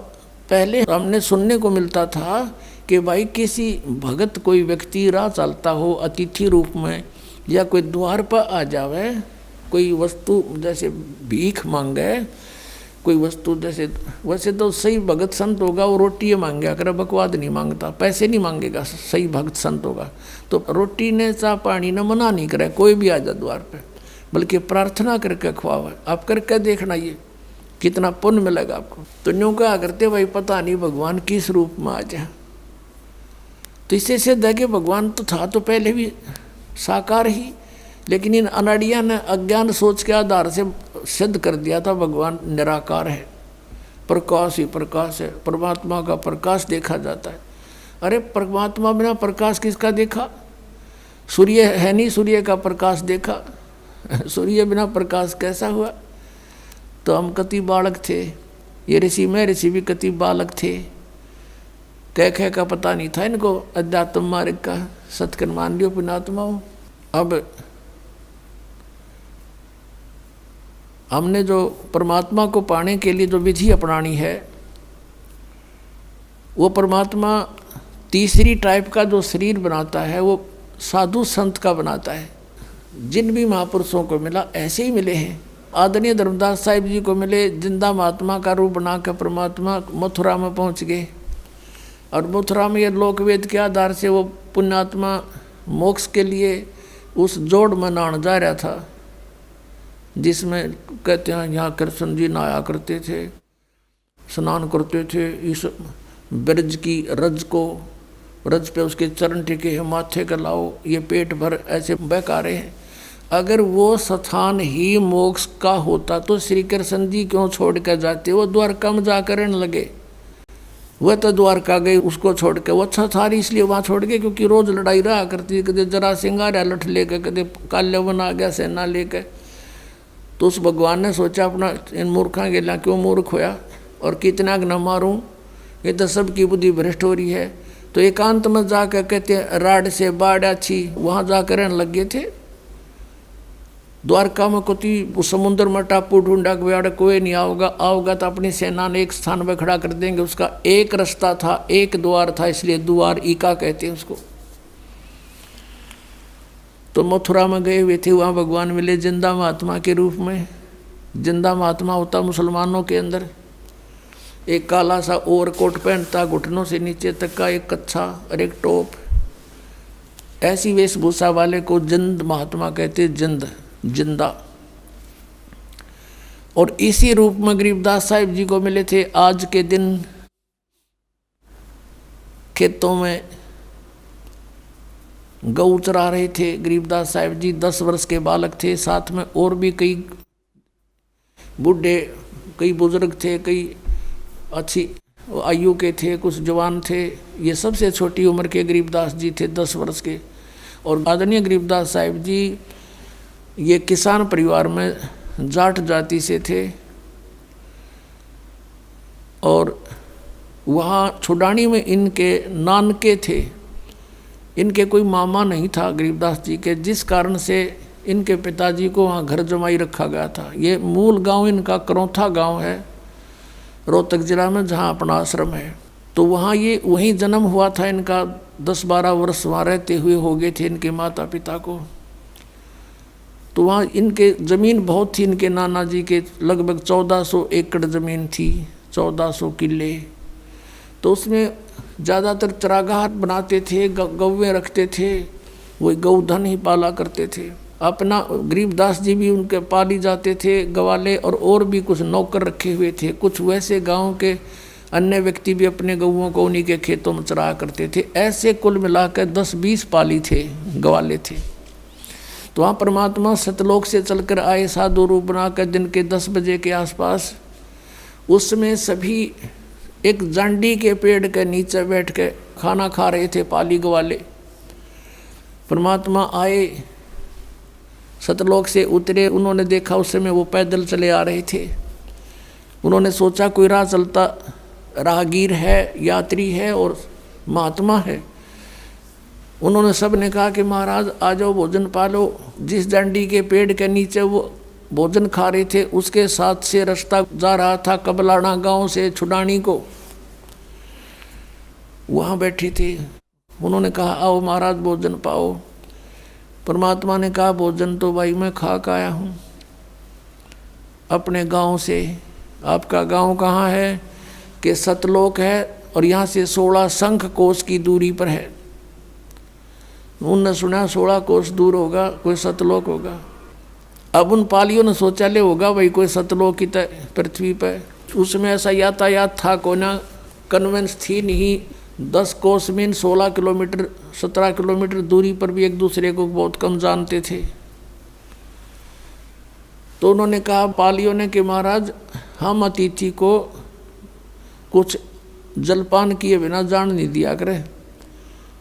पहले हमने सुनने को मिलता था कि भाई किसी भगत कोई व्यक्ति राह चलता हो अतिथि रूप में, या कोई द्वार पर आ जावे, कोई वस्तु जैसे भीख मांगे, कोई वस्तु जैसे, वैसे तो सही भगत संत होगा वो रोटी मांगे कर, बकवाद नहीं मांगता, पैसे नहीं मांगेगा, सही भगत संत होगा तो रोटी ने चाह पानी ने मना नहीं करे, कोई भी आ जा द्वार पे, बल्कि प्रार्थना करके खुआवे। आप करके देखना ये कितना पुण्य मिलेगा आपको। तो न्यू क्या करते भाई, पता नहीं भगवान किस रूप में आ जाए। तो इससे सिद्ध है कि भगवान तो था तो पहले भी साकार ही, लेकिन इन अनाड़िया ने अज्ञान सोच के आधार से सिद्ध कर दिया था भगवान निराकार है, प्रकाश ही प्रकाश है, परमात्मा का प्रकाश देखा जाता है। अरे परमात्मा बिना प्रकाश किसका देखा? सूर्य है नहीं, सूर्य का प्रकाश देखा, सूर्य बिना प्रकाश कैसा हुआ? तो हम कति बालक थे, ये ऋषि में ऋषि भी कति बालक थे, कह का पता नहीं था इनको अध्यात्म मार्ग का, सत्कर्म मान लियो पुण्यात्माओं। अब हमने जो परमात्मा को पाने के लिए जो विधि अपनानी है, वो परमात्मा तीसरी टाइप का जो शरीर बनाता है वो साधु संत का बनाता है। जिन भी महापुरुषों को मिला ऐसे ही मिले हैं। आदरणीय धर्मदास साहिब जी को मिले, जिंदा महात्मा का रूप बनाकर परमात्मा मथुरा में पहुंच गए, और मथुरा में ये लोकवेद के आधार से वो पुण्यात्मा मोक्ष के लिए उस जोड़ में नहाने जा रहा था, जिसमें कहते हैं यहाँ कृष्ण जी नहाया करते थे, स्नान करते थे। इस ब्रज की रज को, रज पे उसके चरण टिके हैं, माथे का लाओ, ये पेट भर ऐसे बहका रहे हैं। अगर वो स्थान ही मोक्ष का होता तो श्री कृष्ण जी क्यों छोड़ कर जाते? वो द्वारका में जाकर रहने लगे। वह तो द्वारका गए, उसको छोड़ के, वो अच्छा था इसलिए वहाँ छोड़ गए, क्योंकि रोज लड़ाई रहा करती, कदे जरा सिंगारा लठ लेकर, कदे काल्यवन आ गया सेना लेकर। तो उस भगवान ने सोचा अपना इन मूर्खा गेला क्यों मूर्ख होया और कितना न मारूं, ये तो सबकी बुद्धि भ्रष्ट हो रही है। तो एकांत में जाकर कहते राड से बाढ़ अच्छी, वहाँ जाकर रहने लग गए थे। द्वारका में कोती उस समुद्र में टापू ढूंढा कि कोई नहीं आओगा तो अपनी सेना ने एक स्थान पर खड़ा कर देंगे। उसका एक रास्ता था, एक द्वार था, इसलिए द्वार ईका कहते हैं उसको। तो मथुरा में गए हुए थे, वहाँ भगवान मिले जिंदा महात्मा के रूप में। जिंदा महात्मा होता मुसलमानों के अंदर, एक काला सा ओवरकोट पहनता, घुटनों से नीचे तक का एक कच्छा और एक टोप, ऐसी वेशभूषा वाले को जिंद महात्मा कहते, जिंदा। और इसी रूप में गरीबदास साहिब जी को मिले थे। आज के दिन खेतों में गऊ चरा रहे थे गरीबदास साहिब जी, 10 वर्ष के बालक थे, साथ में और भी कई बूढ़े, कई बुजुर्ग थे, कई अच्छी आयु के थे, कुछ जवान थे। ये सबसे छोटी उम्र के गरीबदास जी थे, 10 वर्ष के। और आदरणीय गरीबदास साहिब जी ये किसान परिवार में जाट जाति से थे, और वहाँ छुडानी में इनके नानके थे। इनके कोई मामा नहीं था गरीबदास जी के, जिस कारण से इनके पिताजी को वहाँ घर जमाई रखा गया था। ये मूल गांव इनका करौथा गांव है, रोहतक जिला में, जहाँ अपना आश्रम है। तो वहाँ ये वहीं जन्म हुआ था इनका। 10-12 वर्ष वहाँ रहते हुए हो गए थे इनके माता पिता को। तो वहाँ इनके ज़मीन बहुत थी, इनके नाना जी के लगभग 1400 एकड़ ज़मीन थी, 1400 किले। तो उसमें ज़्यादातर चरागाह बनाते थे, गौवें रखते थे, वही गौधन ही पाला करते थे। अपना गरीबदास जी भी उनके पाली जाते थे, गवाले और भी कुछ नौकर रखे हुए थे। कुछ वैसे गांव के अन्य व्यक्ति भी अपने गौओं को उन्हीं के खेतों में चराया करते थे। ऐसे कुल मिलाकर 10-20 पाली थे, गवाले थे। तो वहाँ परमात्मा सतलोक से चलकर आए, साधु रूप बनाकर दिन के 10 बजे के आसपास। उसमें सभी एक जांडी के पेड़ के नीचे बैठ के खाना खा रहे थे, पाली गवाले। परमात्मा आए, सतलोक से उतरे। उन्होंने देखा उस समय वो पैदल चले आ रहे थे। उन्होंने सोचा कोई राह चलता राहगीर है, यात्री है और महात्मा है। उन्होंने सब ने कहा कि महाराज आ जाओ, भोजन पालो। जिस डंडी के पेड़ के नीचे वो भोजन खा रहे थे, उसके साथ से रास्ता जा रहा था कबलाना गांव से छुडानी को। वहाँ बैठे थे। उन्होंने कहा आओ महाराज भोजन पाओ। परमात्मा ने कहा भोजन तो भाई मैं खा के आया हूँ अपने गांव से। आपका गांव कहाँ है? कि सतलोक है, और यहाँ से 16 शंख कोस की दूरी पर है। उनने सुना 16 कोस दूर होगा कोई सतलोक होगा। अब उन पालियों ने सोचा ले होगा भाई कोई सतलोक की पृथ्वी पर। उसमें ऐसा यातायात था को ना, कन्वेंस थी नहीं। 10 कोस में 16 किलोमीटर 17 किलोमीटर दूरी पर भी एक दूसरे को बहुत कम जानते थे। तो उन्होंने कहा पालियों ने कि महाराज हम अतिथि को कुछ जलपान किए बिना जान नहीं दिया करे,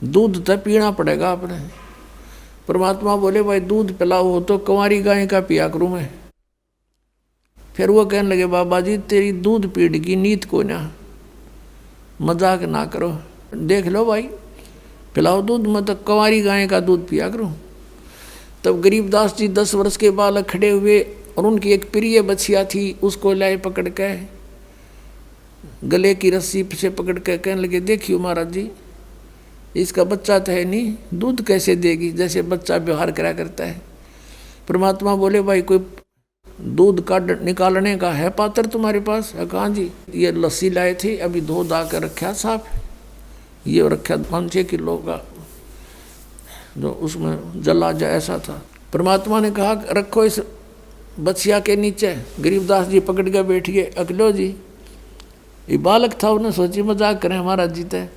दूध तो पीना पड़ेगा आपने। परमात्मा बोले भाई दूध पिलाओ हो तो कंवारी गाय का पिया करूँ मैं। फिर वो कहने लगे बाबा जी तेरी दूध पीड़ की नीत को ना, मजाक ना करो, देख लो भाई पिलाओ दूध, मैं तो कंवारी गाय का दूध पिया करूँ। तब गरीबदास जी 10 वर्ष के बालक खड़े हुए और उनकी एक प्रिय बछिया थी, उसको लाए पकड़ के गले की रस्सी से पकड़ के कहने लगे देखियो महाराज जी इसका बच्चा तो है नहीं, दूध कैसे देगी, जैसे बच्चा व्यवहार करा करता है। परमात्मा बोले भाई कोई दूध का निकालने का है पात्र तुम्हारे पास? कहाँ जी, ये लस्सी लाए थे, अभी धो धा कर रखा साफ, ये रखा 5-6 किलो का, जो उसमें जला जाए ऐसा था। परमात्मा ने कहा रखो इस बछिया के नीचे। गरीबदास जी पकड़ के बैठ गए। अकलो जी, ये बालक था, उन्हें सोची मजाक करें हमारा जीते।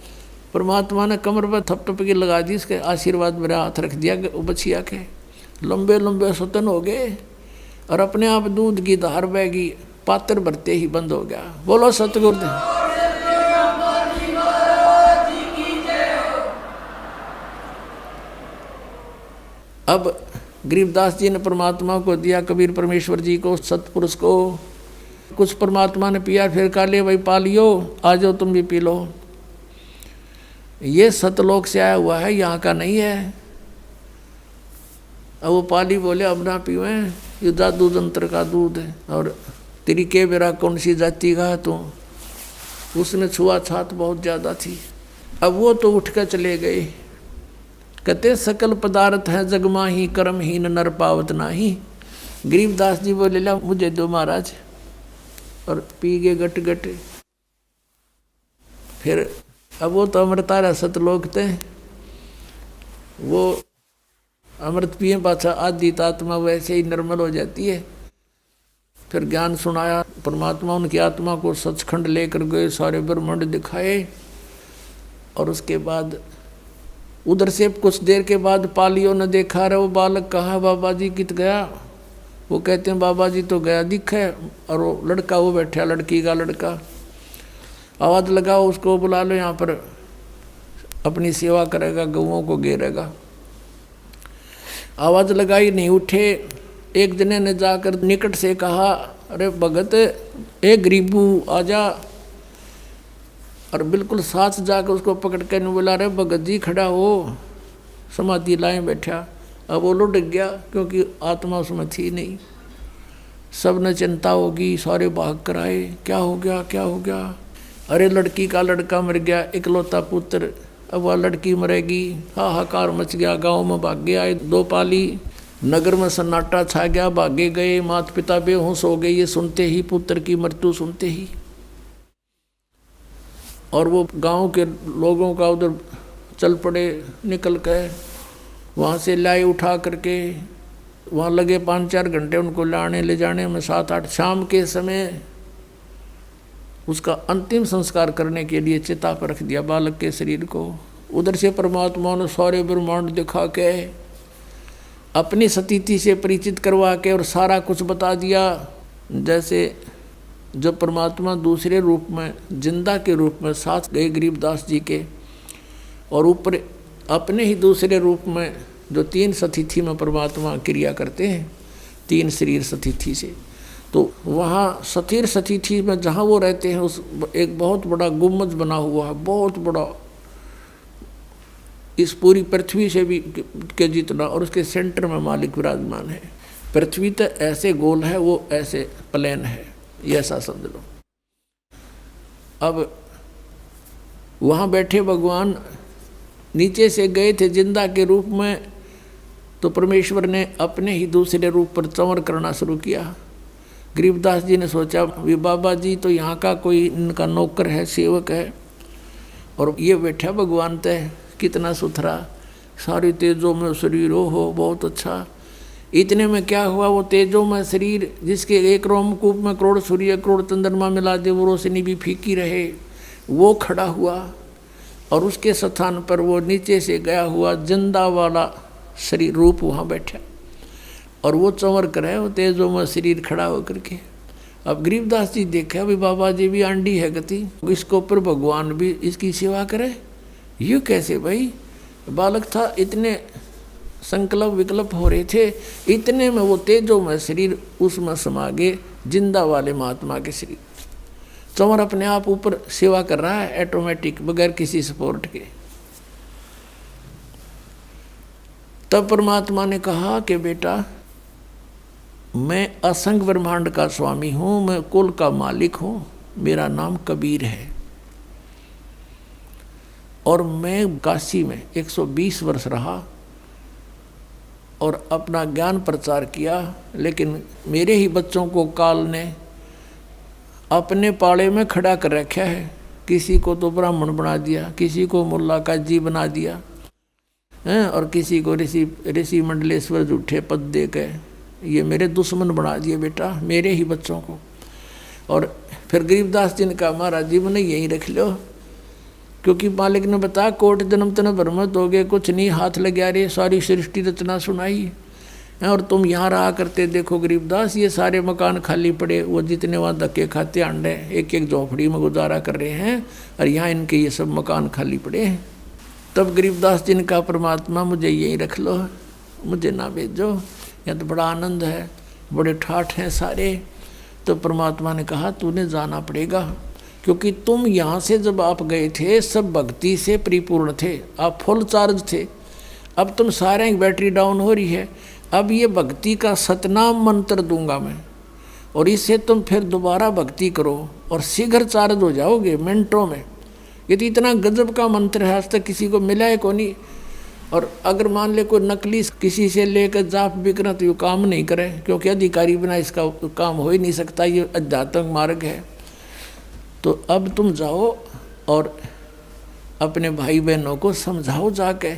परमात्मा ने कमर पर थपथप की लगा दी, इसके आशीर्वाद मेरा हाथ रख दिया बछिया के। लंबे लंबे स्वतन हो गए और अपने आप दूध की धार बहगी, पात्र भरते ही बंद हो गया। बोलो सतगुरुदेव। अब गरीबदास जी ने परमात्मा को दिया, कबीर परमेश्वर जी को, सतपुरुष को। कुछ परमात्मा ने पिया, फिर कहा ले भाई पा लियो, आ जाओ तुम भी पी लो। ये सतलोक से आया हुआ है, यहाँ का नहीं है। अब वो पाली बोले अब ना पीवे, ये जादू जंत्र का दूध है, और तेरी के बेरा कौन सी जाति का है तू? उसने छुआछात बहुत ज़्यादा थी। अब वो तो उठ कर चले गए। कहते सकल पदार्थ है जगमा ही, कर्महीन नर पावत नाही। गरीबदास जी बोले ला मुझे दो महाराज, और पी गए गट गट। फिर अब वो तो अमृतारा सतलोक थे, वो अमृत पिए पाछा आदि आत्मा वैसे ही निर्मल हो जाती है। फिर ज्ञान सुनाया परमात्मा, उनकी आत्मा को सचखंड लेकर गए, सारे ब्रह्मांड दिखाए। और उसके बाद उधर से कुछ देर के बाद पालियों ने देखा रहे वो बालक कहाँ बाबा जी कित गया। वो कहते हैं बाबा जी तो गया दिखे, और वो लड़का वो बैठा, लड़की का लड़का। आवाज़ लगाओ उसको, बुला लो, यहाँ पर अपनी सेवा करेगा, गऊओं को घेरेगा। आवाज़ लगाई, नहीं उठे। एक जने ने जाकर निकट से कहा अरे भगत ए गरीबू आजा, और बिल्कुल साथ जाकर उसको पकड़ कर नहीं बोला अरे भगत जी खड़ा हो, समाधि लाए बैठा। अब वो लुट गया, क्योंकि आत्मा उसमें थी नहीं। सब ने चिंता होगी, सारे भाग कर आए, क्या हो गया क्या हो गया? अरे लड़की का लड़का मर गया, इकलौता पुत्र, अब वह लड़की मरेगी। हाहाकार मच गया, गांव में भागे आए 2 पाली, नगर में सन्नाटा छा गया, भागे गए। माता पिता बेहोश हो गए ये सुनते ही, पुत्र की मृत्यु सुनते ही। और वो गांव के लोगों का उधर चल पड़े, निकल कर वहाँ से लाई उठा करके वहाँ लगे 5-4 घंटे उनको लाने ले जाने में। 7-8 शाम के समय उसका अंतिम संस्कार करने के लिए चिता पर रख दिया बालक के शरीर को। उधर से परमात्मा ने सारे ब्रह्मांड दिखा के, अपनी सतीति से परिचित करवा के और सारा कुछ बता दिया। जैसे जब परमात्मा दूसरे रूप में, जिंदा के रूप में साथ गए गरीबदास जी के, और ऊपर अपने ही दूसरे रूप में जो 3 सतिथि में परमात्मा क्रिया करते हैं, 3 शरीर सतिथि से, तो वहाँ सतीर सतिथि में जहाँ वो रहते हैं उस एक बहुत बड़ा गुम्बद बना हुआ है, बहुत बड़ा, इस पूरी पृथ्वी से भी के जितना, और उसके सेंटर में मालिक विराजमान है। पृथ्वी तो ऐसे गोल है, वो ऐसे प्लेन है, ये ऐसा समझ लो। अब वहाँ बैठे भगवान नीचे से गए थे जिंदा के रूप में, तो परमेश्वर ने अपने ही दूसरे रूप पर चंवर करना शुरू किया। गरीबदास जी ने सोचा वे बाबा जी तो यहाँ का कोई इनका नौकर है, सेवक है, और ये बैठा भगवान तय कितना सुथरा, सारी तेजों में शरीर हो बहुत अच्छा। इतने में क्या हुआ, वो तेजों में शरीर जिसके एक रोमकूप में करोड़ सूर्य करोड़ चंद्रमा मिला दे, वो रोशनी भी फीकी रहे, वो खड़ा हुआ, और उसके स्थान पर वो नीचे से गया हुआ जिंदा वाला शरीर रूप वहाँ बैठा, और वो चंवर करे, वो तेजों में शरीर खड़ा होकर के। अब गरीबदास जी देखा भी बाबा जी भी आंडी है गति, इसको ऊपर भगवान भी इसकी सेवा करे, ये कैसे भाई? बालक था, इतने संकल्प विकल्प हो रहे थे, इतने में वो तेजों में शरीर उसमें समा गए, जिंदा वाले महात्मा के शरीर। चंवर अपने आप ऊपर सेवा कर रहा है ऑटोमेटिक, बगैर किसी सपोर्ट के। तब परमात्मा ने कहा कि बेटा मैं असंख्य ब्रह्मांड का स्वामी हूँ, मैं कुल का मालिक हूँ, मेरा नाम कबीर है। और मैं काशी में 120 वर्ष रहा और अपना ज्ञान प्रचार किया, लेकिन मेरे ही बच्चों को काल ने अपने पाले में खड़ा कर रखा है। किसी को तो ब्राह्मण बना दिया, किसी को मुल्ला काजी बना दिया हैं, और किसी को ऋषि मंडलेश्वर झूठे पद दे के ये मेरे दुश्मन बना दिए बेटा, मेरे ही बच्चों को। और फिर गरीबदास जी ने कहा महाराज जी मैंने यहीं रख लो, क्योंकि मालिक ने बताया कोट जन्म तन भ्रमत हो गए, कुछ नहीं हाथ लगा रहे, सारी सृष्टि रचना सुनाई और तुम यहाँ रहा करते। देखो गरीबदास ये सारे मकान खाली पड़े, वो जितने वहाँ धक्के खाते अंडे एक एक झोंपड़ी में गुजारा कर रहे हैं, और यहाँ इनके ये सब मकान खाली पड़े हैं। तब गरीबदास जी ने कहा परमात्मा मुझे यहीं रख लो, मुझे ना भेजो, यहाँ तो बड़ा आनंद है, बड़े ठाठ हैं सारे। तो परमात्मा ने कहा तूने जाना पड़ेगा, क्योंकि तुम यहाँ से जब आप गए थे सब भक्ति से परिपूर्ण थे, आप फुल चार्ज थे। अब तुम सारे की बैटरी डाउन हो रही है, अब ये भक्ति का सतनाम मंत्र दूंगा मैं, और इससे तुम फिर दोबारा भक्ति करो और शीघ्र चार्ज हो जाओगे मिनटों में। ये तो इतना गजब का मंत्र है, आज तक किसी को मिला है को नहीं। और अगर मान ले कोई नकली किसी से लेकर जाप बिकना तो ये काम नहीं करे, क्योंकि अधिकारी बिना इसका काम हो ही नहीं सकता, ये अध्यात्म मार्ग है। तो अब तुम जाओ और अपने भाई बहनों को समझाओ जाके,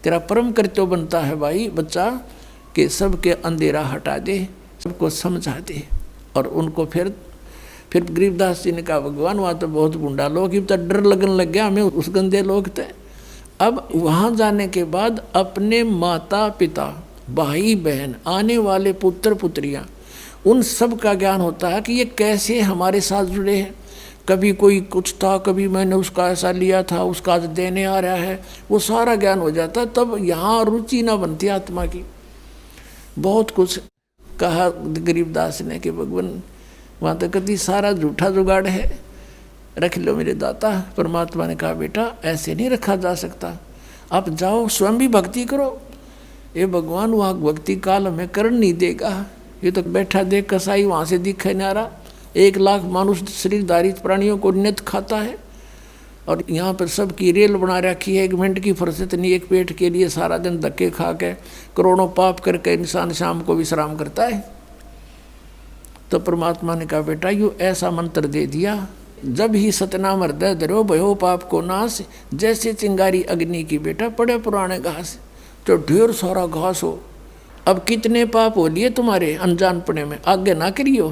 तेरा परम कर्तव्य बनता है भाई बच्चा कि सबके अंधेरा हटा दे, सबको समझा दे। और उनको फिर गरीबदास जी ने कहा भगवान वहाँ तो बहुत गुंडा लोग, तो डर लगन लग गया हमें, उस गंदे लोग थे। अब वहाँ जाने के बाद अपने माता पिता भाई बहन आने वाले पुत्र पुत्रियाँ उन सब का ज्ञान होता है कि ये कैसे हमारे साथ जुड़े हैं। कभी कोई कुछ था, कभी मैंने उसका ऐसा लिया था, उसका आज देने आ रहा है, वो सारा ज्ञान हो जाता। तब यहाँ रुचि ना बनती आत्मा की। बहुत कुछ कहा गरीबदास ने कि भगवान वहाँ तक कभी सारा झूठा जुगाड़ है, रख लो मेरे दाता। परमात्मा ने कहा बेटा ऐसे नहीं रखा जा सकता, आप जाओ स्वयं भी भक्ति करो। ये भगवान वहाँ भक्ति काल हमें कर नहीं देगा, ये तो बैठा देख कसाई वहाँ से दिखे नहीं आ रहा। 1 लाख मानुष शरीरधारी प्राणियों को नित्य खाता है, और यहाँ पर सबकी रेल बना रखी है, 1 मिनट की फुर्सत नहीं एक पेट के लिए, सारा दिन धक्के खा के करोड़ों पाप करके इंसान शाम को विश्राम करता है। तो परमात्मा ने कहा बेटा यू ऐसा मंत्र दे दिया, जब ही सतनाम हृदय धरो भयो पाप को नाश, जैसे चिंगारी अग्नि की बेटा पड़े पुराने घास, तो ढेर सारा घास हो। अब कितने पाप हो लिए तुम्हारे अनजानपने में, आगे ना करियो,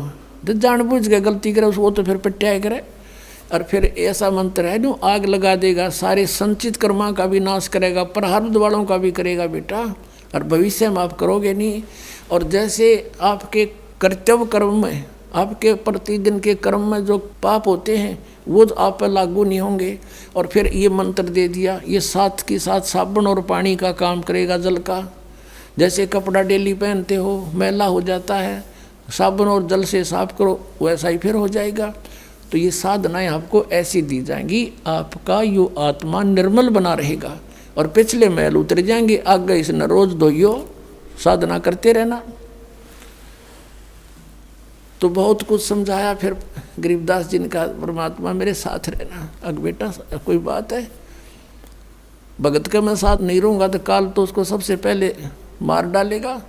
तो जानबूझ के गलती करे वो तो फिर पिटाया करे। और फिर ऐसा मंत्र है जो आग लगा देगा, सारे संचित कर्मा का भी नाश करेगा, प्रारब्ध वालों का भी करेगा बेटा, और भविष्य में आप करोगे नहीं। और जैसे आपके कर्तव्य कर्म में, आपके प्रतिदिन के कर्म में जो पाप होते हैं वो आप पर लागू नहीं होंगे। और फिर ये मंत्र दे दिया, ये साथ के साथ साबुन और पानी का काम करेगा, जल का। जैसे कपड़ा डेली पहनते हो मैला हो जाता है, साबुन और जल से साफ करो, वैसा ही फिर हो जाएगा। तो ये साधनाएं आपको ऐसी दी जाएंगी, आपका यो आत्मा निर्मल बना रहेगा और पिछले मैल उतर जाएंगे। आगे इसने रोज धोइयो, साधना करते रहना। तो बहुत कुछ समझाया। फिर गरीबदास जी ने कहा परमात्मा मेरे साथ रहना। अग बेटा कोई बात है, भगत का मैं साथ नहीं रहूँगा तो काल तो उसको सबसे पहले मार डालेगा।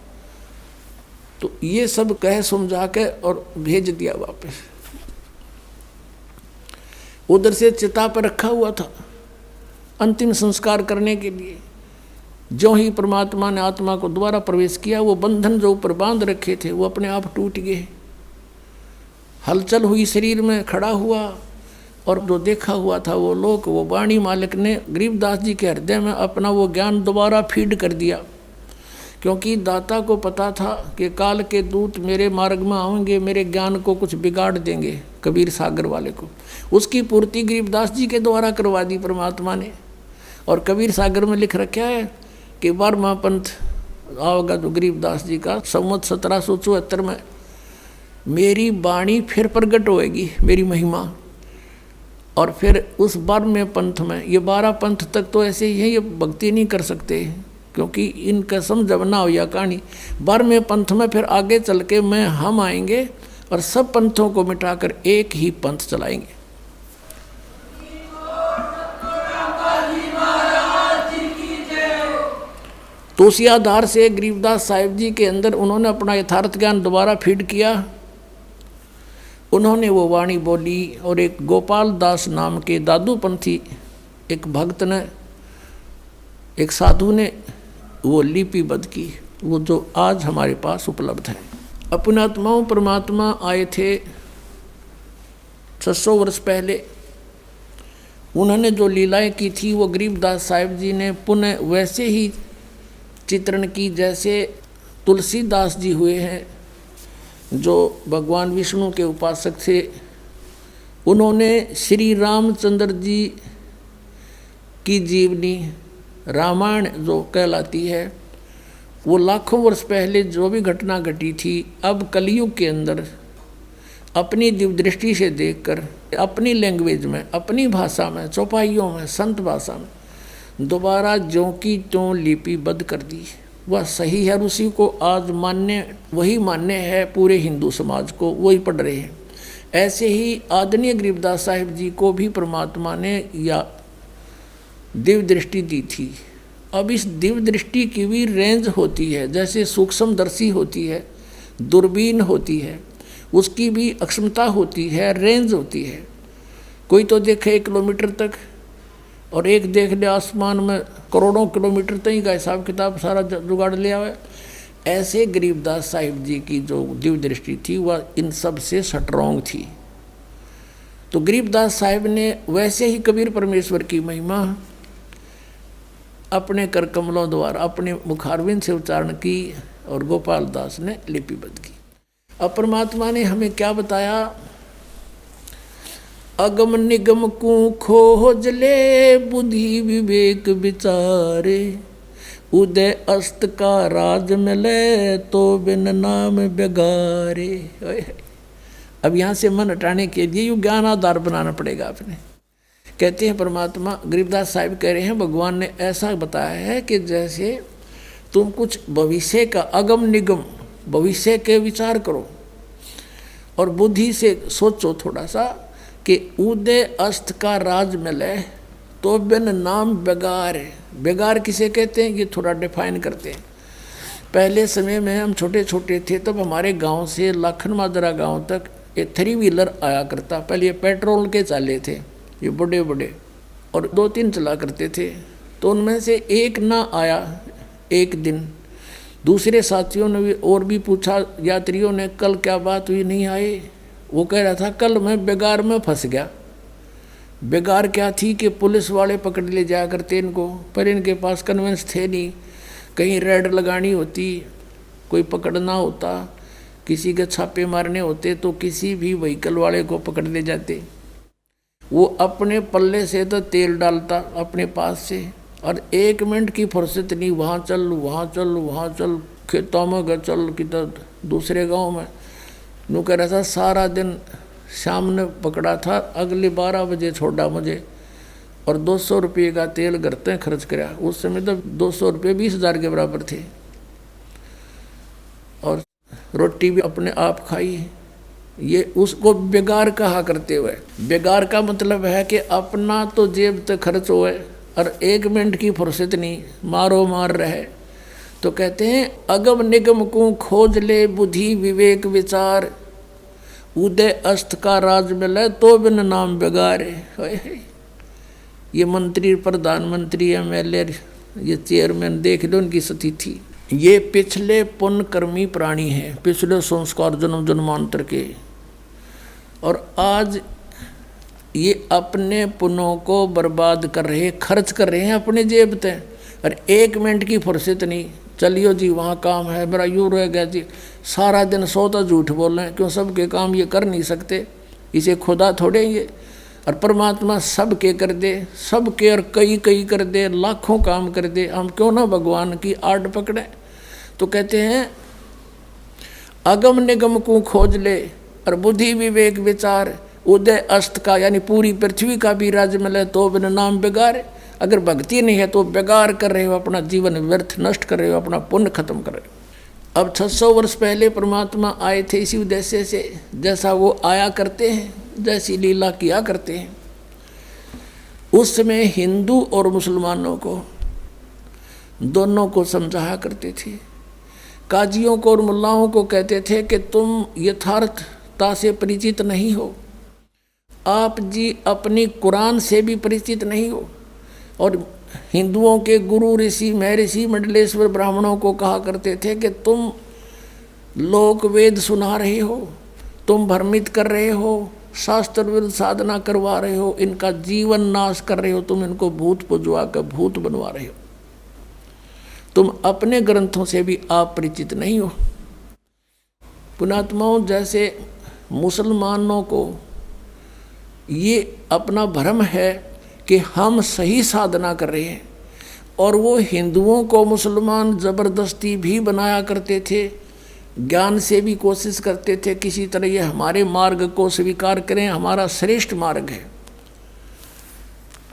तो ये सब कह समझा के और भेज दिया वापस। उधर से चिता पर रखा हुआ था अंतिम संस्कार करने के लिए। जो ही परमात्मा ने आत्मा को दोबारा प्रवेश किया, वो बंधन जो ऊपर बांध रखे थे वो अपने आप टूट गए। हलचल हुई, शरीर में खड़ा हुआ, और जो देखा हुआ था वो लोक, वो वाणी मालिक ने गरीबदास जी के हृदय में अपना वो ज्ञान दोबारा फीड कर दिया। क्योंकि दाता को पता था कि काल के दूत मेरे मार्ग में आएंगे, मेरे ज्ञान को कुछ बिगाड़ देंगे, कबीर सागर वाले को। उसकी पूर्ति गरीबदास जी के द्वारा करवा दी परमात्मा ने। और कबीर सागर में लिख रखा है कि 12वां पंथ आओगा जो गरीबदास जी का, संवत 1774 में मेरी वाणी फिर प्रकट होएगी, मेरी महिमा। और फिर उस 12वें पंथ में, ये 12 पंथ तक तो ऐसे ही है, ये भक्ति नहीं कर सकते क्योंकि इनका समझ ना हो या कहानी। 12वें पंथ में फिर आगे चल के हम आएंगे और सब पंथों को मिटाकर एक ही पंथ चलाएंगे। तो उसी आधार से गरीबदास साहिब जी के अंदर उन्होंने अपना यथार्थ ज्ञान दोबारा फीड किया। उन्होंने वो वाणी बोली और एक गोपाल दास नाम के दादूपंथी एक भक्त ने, एक साधु ने वो लिपिबद्ध की, वो जो आज हमारे पास उपलब्ध है। अपने आत्माओं परमात्मा आए थे 600 वर्ष पहले। उन्होंने जो लीलाएं की थी वो गरीबदास साहिब जी ने पुनः वैसे ही चित्रण की जैसे तुलसीदास जी हुए हैं, जो भगवान विष्णु के उपासक थे। उन्होंने श्री रामचंद्र जी की जीवनी रामायण जो कहलाती है, वो लाखों वर्ष पहले जो भी घटना घटी थी, अब कलयुग के अंदर अपनी दिव्य दृष्टि से देखकर अपनी लैंग्वेज में, अपनी भाषा में, चौपाइयों में, संत भाषा में दोबारा ज्यों की त्यों लिपिबद्ध कर दी। वह सही है और उसी को आज मान्य, वही मान्य है पूरे हिंदू समाज को, वही पढ़ रहे हैं। ऐसे ही आदरणीय गरीबदास साहिब जी को भी परमात्मा ने या दिव्य दृष्टि दी थी। अब इस दिव्य दृष्टि की भी रेंज होती है, जैसे सूक्ष्मदर्शी होती है, दूरबीन होती है, उसकी भी अक्षमता होती है, रेंज होती है। कोई तो देखे 1 किलोमीटर तक और एक देख ले आसमान में करोड़ों किलोमीटर तक का हिसाब किताब सारा जुगाड़ लिया हुआ है। ऐसे गरीबदास साहिब जी की जो दिव्य दृष्टि थी वह इन सब से स्ट्रॉन्ग थी। तो गरीबदास साहिब ने वैसे ही कबीर परमेश्वर की महिमा अपने कर कमलों द्वारा अपने मुखारविंद से उच्चारण की और गोपाल दास ने लिपिबद्ध की। अब परमात्मा ने हमें क्या बताया? अगम निगम को खोज ले बुद्धि विवेक विचारे, उदय अस्त का राज मिले तो बिन नाम बेगारे। अब यहाँ से मन हटाने के लिए यू ज्ञान आधार बनाना पड़ेगा आपने। कहते हैं परमात्मा, गरीबदास साहिब कह रहे हैं भगवान ने ऐसा बताया है कि जैसे तुम कुछ भविष्य का अगम निगम, भविष्य के विचार करो और बुद्धि से सोचो थोड़ा सा कि उदय अस्त का राज मिले तो बिन नाम बेगार। बेगार किसे कहते हैं ये थोड़ा डिफाइन करते हैं। पहले समय में हम छोटे छोटे थे तब हमारे गांव से लाखन माजरा गांव तक एक 3 व्हीलर आया करता। पहले ये पेट्रोल के चाले थे, ये बड़े बड़े, और 2-3 चला करते थे। तो उनमें से एक ना आया एक दिन, दूसरे साथियों ने भी और भी पूछा, यात्रियों ने, कल क्या बात हुई नहीं आए? वो कह रहा था कल मैं बेगार में फंस गया। बेगार क्या थी कि पुलिस वाले पकड़ ले जाया करते इनको, पर इनके पास कन्वेंस थे नहीं। कहीं रेड लगानी होती, कोई पकड़ना होता, किसी के छापे मारने होते तो किसी भी व्हीकल वाले को पकड़ ले जाते। वो अपने पल्ले से तो तेल डालता अपने पास से, और 1 मिनट की फुर्सत नहीं, वहाँ चल वहाँ चल वहाँ चल, खेतों में गए चल, किधर दूसरे गांव में। नू कह रहा था सारा दिन शाम ने पकड़ा था, अगले 12 बजे छोड़ा मुझे, और 200 रुपये का तेल घर तक खर्च कराया। उस समय तो 200 रुपये 20,000 के बराबर थे, और रोटी भी अपने आप खाई। ये उसको बेगार कहा करते हुए, बेगार का मतलब है कि अपना तो जेब तक खर्च हुए और 1 मिनट की फुर्सत नहीं, मारो मार रहे। तो कहते हैं अगम निगम को खोज ले बुद्धि विवेक विचार, उदय अस्त का राज मिले तो बिन नाम बेगारे। ये मंत्री, प्रधानमंत्री, MLA, ये चेयरमैन देख लो उनकी स्थिति। ये पिछले पुण्य कर्मी प्राणी हैं, पिछले संस्कार जन्म जन्मांतर के, और आज ये अपने पुण्यों को बर्बाद कर रहे, खर्च कर रहे हैं अपने जेब पे, और 1 मिनट की फुर्सत नहीं। चलियो जी वहाँ काम है, मेरा यूँ रह गया जी, सारा दिन सोता झूठ बोल रहे हैं, क्यों सबके काम ये कर नहीं सकते, इसे खुदा थोड़े ये। और परमात्मा सब के कर दे, सब के और कई कई कर दे, लाखों काम कर दे, हम क्यों ना भगवान की आड़ पकड़े। तो कहते हैं अगम निगम को खोज ले और बुद्धि विवेक विचार, उदय अस्त का यानी पूरी पृथ्वी का भी राज्य मिले तो बिन नाम बेगार। अगर भक्ति नहीं है तो बेगार कर रहे हो, अपना जीवन व्यर्थ नष्ट कर रहे हो, अपना पुण्य खत्म कर रहे हो। अब 600 वर्ष पहले परमात्मा आए थे इसी उद्देश्य से, जैसा वो आया करते हैं, जैसी लीला किया करते हैं। उस समय हिंदू और मुसलमानों को दोनों को समझाया करते थे। काजियों को और मुल्लाओं को कहते थे कि तुम यथार्थता से परिचित नहीं हो, आप जी अपनी कुरान से भी परिचित नहीं हो। और हिंदुओं के गुरु ऋषि महर्षि मंडलेश्वर ब्राह्मणों को कहा करते थे कि तुम लोक वेद सुना रहे हो, तुम भ्रमित कर रहे हो, शास्त्र विरुद्ध साधना करवा रहे हो, इनका जीवन नाश कर रहे हो, तुम इनको भूत पुजवा कर भूत बनवा रहे हो, तुम अपने ग्रंथों से भी आप परिचित नहीं हो। पुणात्माओं, जैसे मुसलमानों को ये अपना भ्रम है कि हम सही साधना कर रहे हैं, और वो हिंदुओं को मुसलमान ज़बरदस्ती भी बनाया करते थे, ज्ञान से भी कोशिश करते थे किसी तरह ये हमारे मार्ग को स्वीकार करें, हमारा श्रेष्ठ मार्ग है।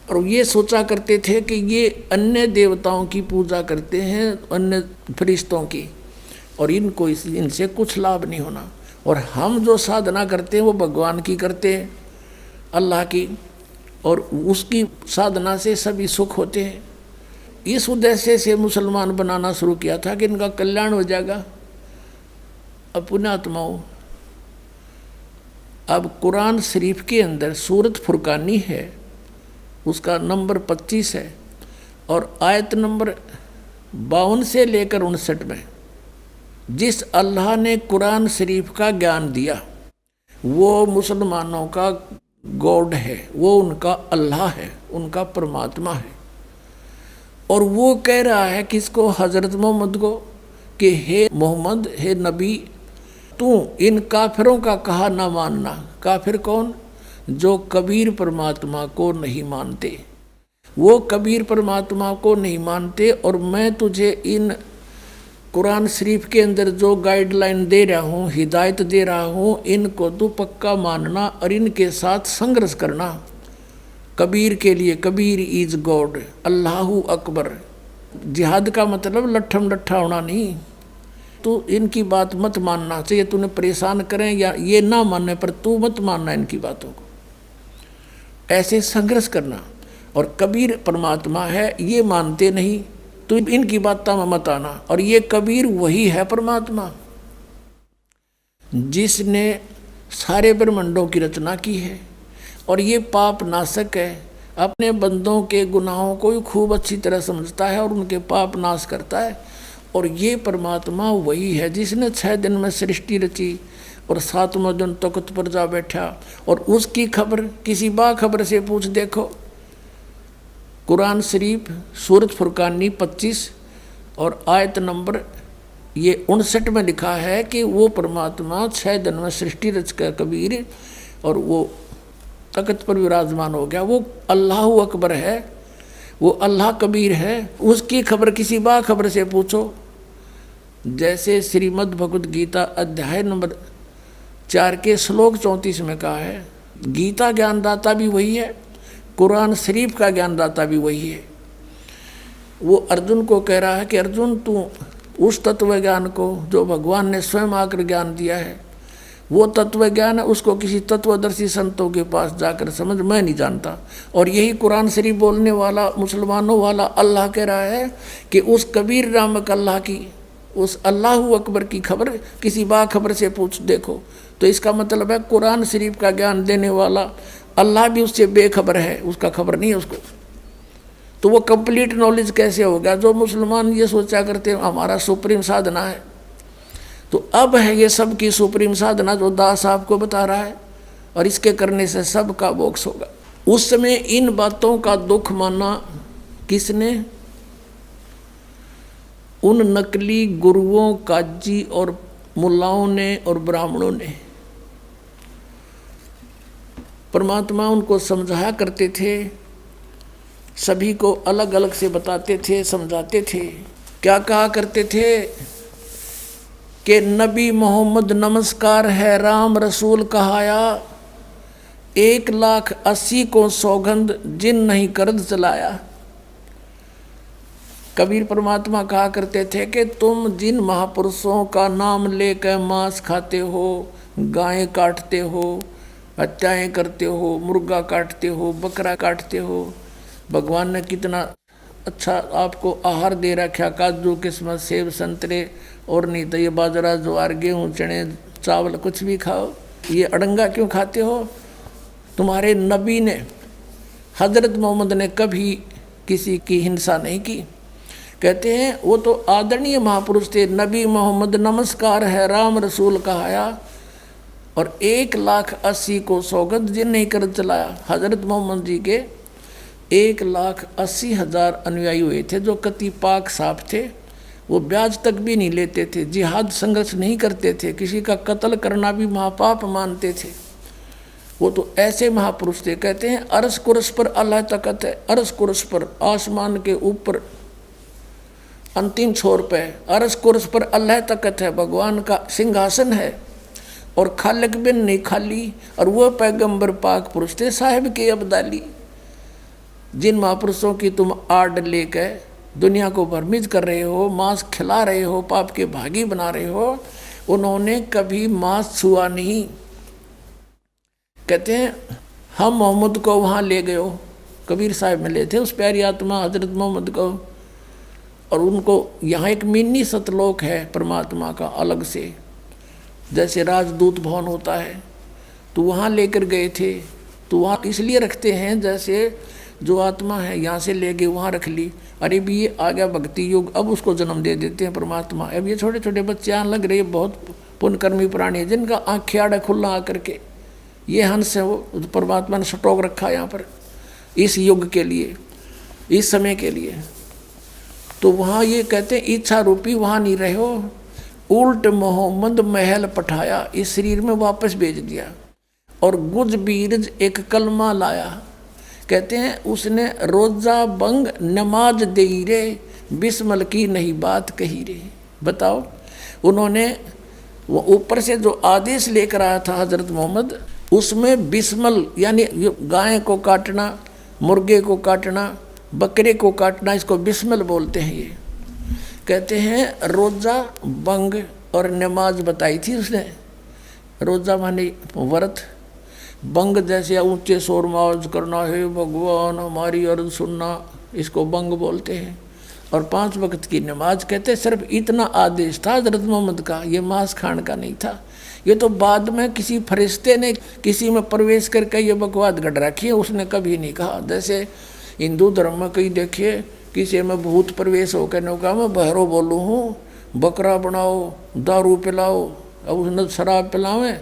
और ये सोचा करते थे कि ये अन्य देवताओं की पूजा करते हैं, अन्य फरिश्तों की, और इनको इनसे कुछ लाभ नहीं होना, और हम जो साधना करते हैं वो भगवान की करते हैं, अल्लाह की, और उसकी साधना से सभी सुख होते हैं। इस उद्देश्य से मुसलमान बनाना शुरू किया था कि इनका कल्याण हो जाएगा। अब पुण्यात्माओं, अब कुरान शरीफ के अंदर सूरत फुरकानी है, उसका नंबर 25 है, और आयत नंबर 52 से लेकर 59 में जिस अल्लाह ने कुरान शरीफ का ज्ञान दिया वो मुसलमानों का गॉड है, वो उनका अल्लाह है, उनका परमात्मा है। और वो कह रहा है किसको? हज़रत मोहम्मद को, कि हे मोहम्मद, हे नबी, तू इन काफिरों का कहा ना मानना। काफिर कौन? जो कबीर परमात्मा को नहीं मानते, वो कबीर परमात्मा को नहीं मानते। और मैं तुझे इन कुरान शरीफ के अंदर जो गाइडलाइन दे रहा हूँ, हिदायत दे रहा हूँ, इनको तू पक्का मानना और इनके साथ संघर्ष करना। कबीर के लिए, कबीर इज गॉड, अल्लाहु अकबर। जिहाद का मतलब लट्ठम लट्ठा होना नहीं। तू इनकी बात मत मानना, चाहिए तूने परेशान करें या ये ना मानने पर तू मत मानना इनकी बातों को, ऐसे संघर्ष करना। और कबीर परमात्मा है, ये मानते नहीं, तो इनकी बातों में मत आना। और ये कबीर वही है परमात्मा जिसने सारे ब्रह्मांडों की रचना की है, और ये पाप नाशक है, अपने बंदों के गुनाहों को खूब अच्छी तरह समझता है और उनके पाप नाश करता है। और ये परमात्मा वही है जिसने 6 दिन में सृष्टि रची और 7वां दिन तख्त पर जा बैठा। और उसकी खबर किसी बाखबर से पूछ देखो। कुरान शरीफ सूरत फुरकानी 25 और आयत नंबर ये 59 में लिखा है कि वो परमात्मा 6 दिन में सृष्टि रच कर कबीर और वो तख्त पर विराजमान हो गया। वो अल्लाह अकबर है, वो अल्लाह कबीर है। उसकी खबर किसी बाखबर से पूछो। जैसे श्रीमद् भगवद गीता अध्याय नंबर 4 के श्लोक 34 में कहा है, गीता ज्ञानदाता भी वही है, कुरान शरीफ का ज्ञानदाता भी वही है। वो अर्जुन को कह रहा है कि अर्जुन तू उस तत्व ज्ञान को जो भगवान ने स्वयं आकर ज्ञान दिया है, वो तत्व ज्ञान है, उसको किसी तत्वदर्शी संतों के पास जाकर समझ, मैं नहीं जानता। और यही कुरान शरीफ बोलने वाला मुसलमानों वाला अल्लाह कह रहा है कि उस कबीर नामक अल्लाह की, उस अल्लाह अकबर की खबर किसी बाखबर से पूछ देखो। तो इसका मतलब है कुरान शरीफ का ज्ञान देने वाला अल्लाह भी उससे बेखबर है, उसका खबर नहीं है उसको। तो वो कंप्लीट नॉलेज कैसे होगा? जो मुसलमान ये सोचा करते हैं हमारा सुप्रीम साधना है, तो अब है ये सब की सुप्रीम साधना जो दास आपको बता रहा है, और इसके करने से सबका मोक्ष होगा। उस समय इन बातों का दुख माना किसने? उन नकली गुरुओं, काजी और मुल्लाओं ने और ब्राह्मणों ने। परमात्मा उनको समझाया करते थे, सभी को अलग अलग से बताते थे, समझाते थे। क्या कहा करते थे कि नबी मोहम्मद नमस्कार है, राम रसूल कहाया, 1,80,000 को सौगंध जिन नहीं कर्द चलाया। कबीर परमात्मा कहा करते थे कि तुम जिन महापुरुषों का नाम लेकर मांस खाते हो, गायें काटते हो, हत्याएं करते हो, मुर्गा काटते हो, बकरा काटते हो, भगवान ने कितना अच्छा आपको आहार दे रखा, काजू किस्मत सेब संतरे, और नहीं तो ये बाजरा ज्वार गेहूँ चने चावल कुछ भी खाओ, ये अड़ंगा क्यों खाते हो? तुम्हारे नबी ने, हजरत मोहम्मद ने कभी किसी की हिंसा नहीं की। कहते हैं वो तो आदरणीय महापुरुष थे, नबी मोहम्मद नमस्कार है राम रसूल कहाया, और 1,80,000 को सौगंध जिन नहीं कर चलाया। हजरत मोहम्मद जी के 1,80,000 अनुयायी हुए थे जो कति पाक साफ थे, वो ब्याज तक भी नहीं लेते थे, जिहाद संघर्ष नहीं करते थे, किसी का कत्ल करना भी महापाप मानते थे। वो तो ऐसे महापुरुष थे। कहते हैं अरस कुरस पर अल्लाह तकत है, अरस कुरस पर आसमान के ऊपर अंतिम छोर पे अरस कुरस पर अल्लाह तकत है, भगवान का सिंहासन है, और खालिक बिन नहीं खाली, और वह पैगंबर पाक पुरुष थे साहिब के अब्दाली। जिन महापुरुषों की तुम आड़ लेकर दुनिया को भ्रमित कर रहे हो, मांस खिला रहे हो, पाप के भागी बना रहे हो, उन्होंने कभी मांस छुआ नहीं। कहते हैं हम मोहम्मद को वहाँ ले गए हो, कबीर साहब मिले थे उस प्यारी आत्मा हजरत मोहम्मद को, और उनको यहाँ एक मिनी सतलोक है परमात्मा का अलग से, जैसे राजदूत भवन होता है, तो वहाँ लेकर गए थे। तो वहाँ इसलिए रखते हैं जैसे जो आत्मा है यहाँ से ले गए वहाँ रख ली, अरे भी ये आ गया भक्ति युग, अब उसको जन्म दे देते हैं परमात्मा। अब ये छोटे छोटे बच्चे यहाँ लग रहे, बहुत पुण्यकर्मी प्राणी है जिनका आँखें आड़ा खुला आकर के, ये हंस है, वो परमात्मा ने स्टॉक रखा यहाँ पर इस युग के लिए, इस समय के लिए। तो वहाँ ये कहते हैं इच्छा रूपी वहाँ नहीं रहे हो, उल्ट मोहम्मद महल पठाया, इस शरीर में वापस भेज दिया, और गुज बीरज एक कलमा लाया। कहते हैं उसने रोजा बंग नमाज दे रे, बिस्मल की नहीं बात कही रे। बताओ, उन्होंने वो ऊपर से जो आदेश लेकर आया था हजरत मोहम्मद, उसमें बिस्मल यानी गाय को काटना, मुर्गे को काटना, बकरे को काटना, इसको बिस्मल बोलते हैं। ये कहते हैं रोजा बंग और नमाज बताई थी उसने। रोजा माने व्रत, बंग जैसे ऊंचे शोर में आवाज करना, है भगवान हमारी अर्ज सुनना, इसको बंग बोलते हैं। और 5 वक्त की नमाज। कहते सिर्फ इतना आदेश था हजरत मोहम्मद का, ये मांस खान का नहीं था। ये तो बाद में किसी फरिश्ते ने किसी में प्रवेश करके ये बकवाद गढ़ रखी है, उसने कभी नहीं कहा। जैसे हिंदू धर्म में कहीं देखिए किसी में भूत प्रवेश हो कहने का मैं बहरो बोलू हूँ, बकरा बनाओ, दारू पिलाओ, अब उसने शराब पिलावें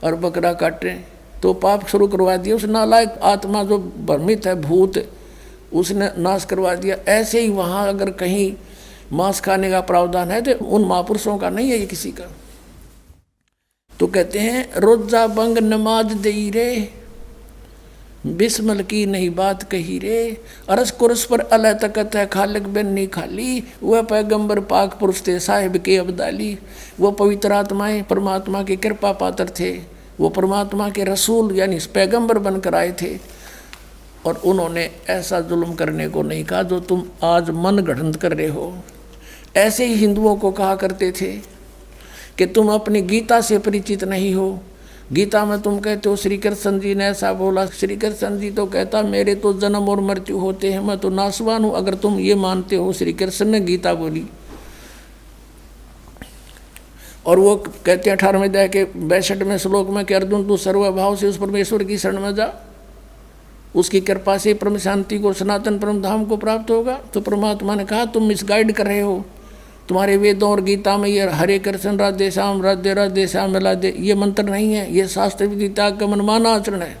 और बकरा काटें, तो पाप शुरू करवा दिया। उस नालायक आत्मा जो भ्रमित है भूत, उसने नाश करवा दिया। ऐसे ही वहाँ अगर कहीं मांस खाने का प्रावधान है तो उन महापुरुषों का नहीं है, ये किसी का। तो कहते हैं रोजा बंग नमाज दई रे, बिस्मल की नहीं बात कही रे, अरस कुरस पर अल्लाह तकत है, खालिक बिन नहीं खाली, वह पैगंबर पाक पुरुष थे साहिब के अब्दाली। वो पवित्र आत्माएं परमात्मा की कृपा पात्र थे, वो परमात्मा के रसूल यानी पैगंबर बनकर आए थे। और उन्होंने ऐसा जुल्म करने को नहीं कहा जो तुम आज मन गढ़ंत कर रहे हो। ऐसे ही हिंदुओं को कहा करते थे कि तुम अपनी गीता से परिचित नहीं हो। गीता में तुम कहते हो श्री कृष्ण जी ने ऐसा बोला। श्री कृष्ण जी तो कहता मेरे तो जन्म और मृत्यु होते हैं, मैं तो नासवान हूँ। अगर तुम ये मानते हो श्री कृष्ण ने गीता बोली। और वो कहते हैं 18वें अध्याय के 62वें श्लोक में कि अर्जुन तू सर्वभाव से उस परमेश्वर की शरण में जा, उसकी कृपा से परम शांति को सनातन परम धाम को प्राप्त होगा। तो परमात्मा ने कहा तुम मिसगाइड कर रहे हो, तुम्हारे वेदों और गीता में ये हरे कृष्ण राधे श्याम राधे राधे श्याम राधे ये मंत्र नहीं है, ये शास्त्र विदिता का मनमाना आचरण है।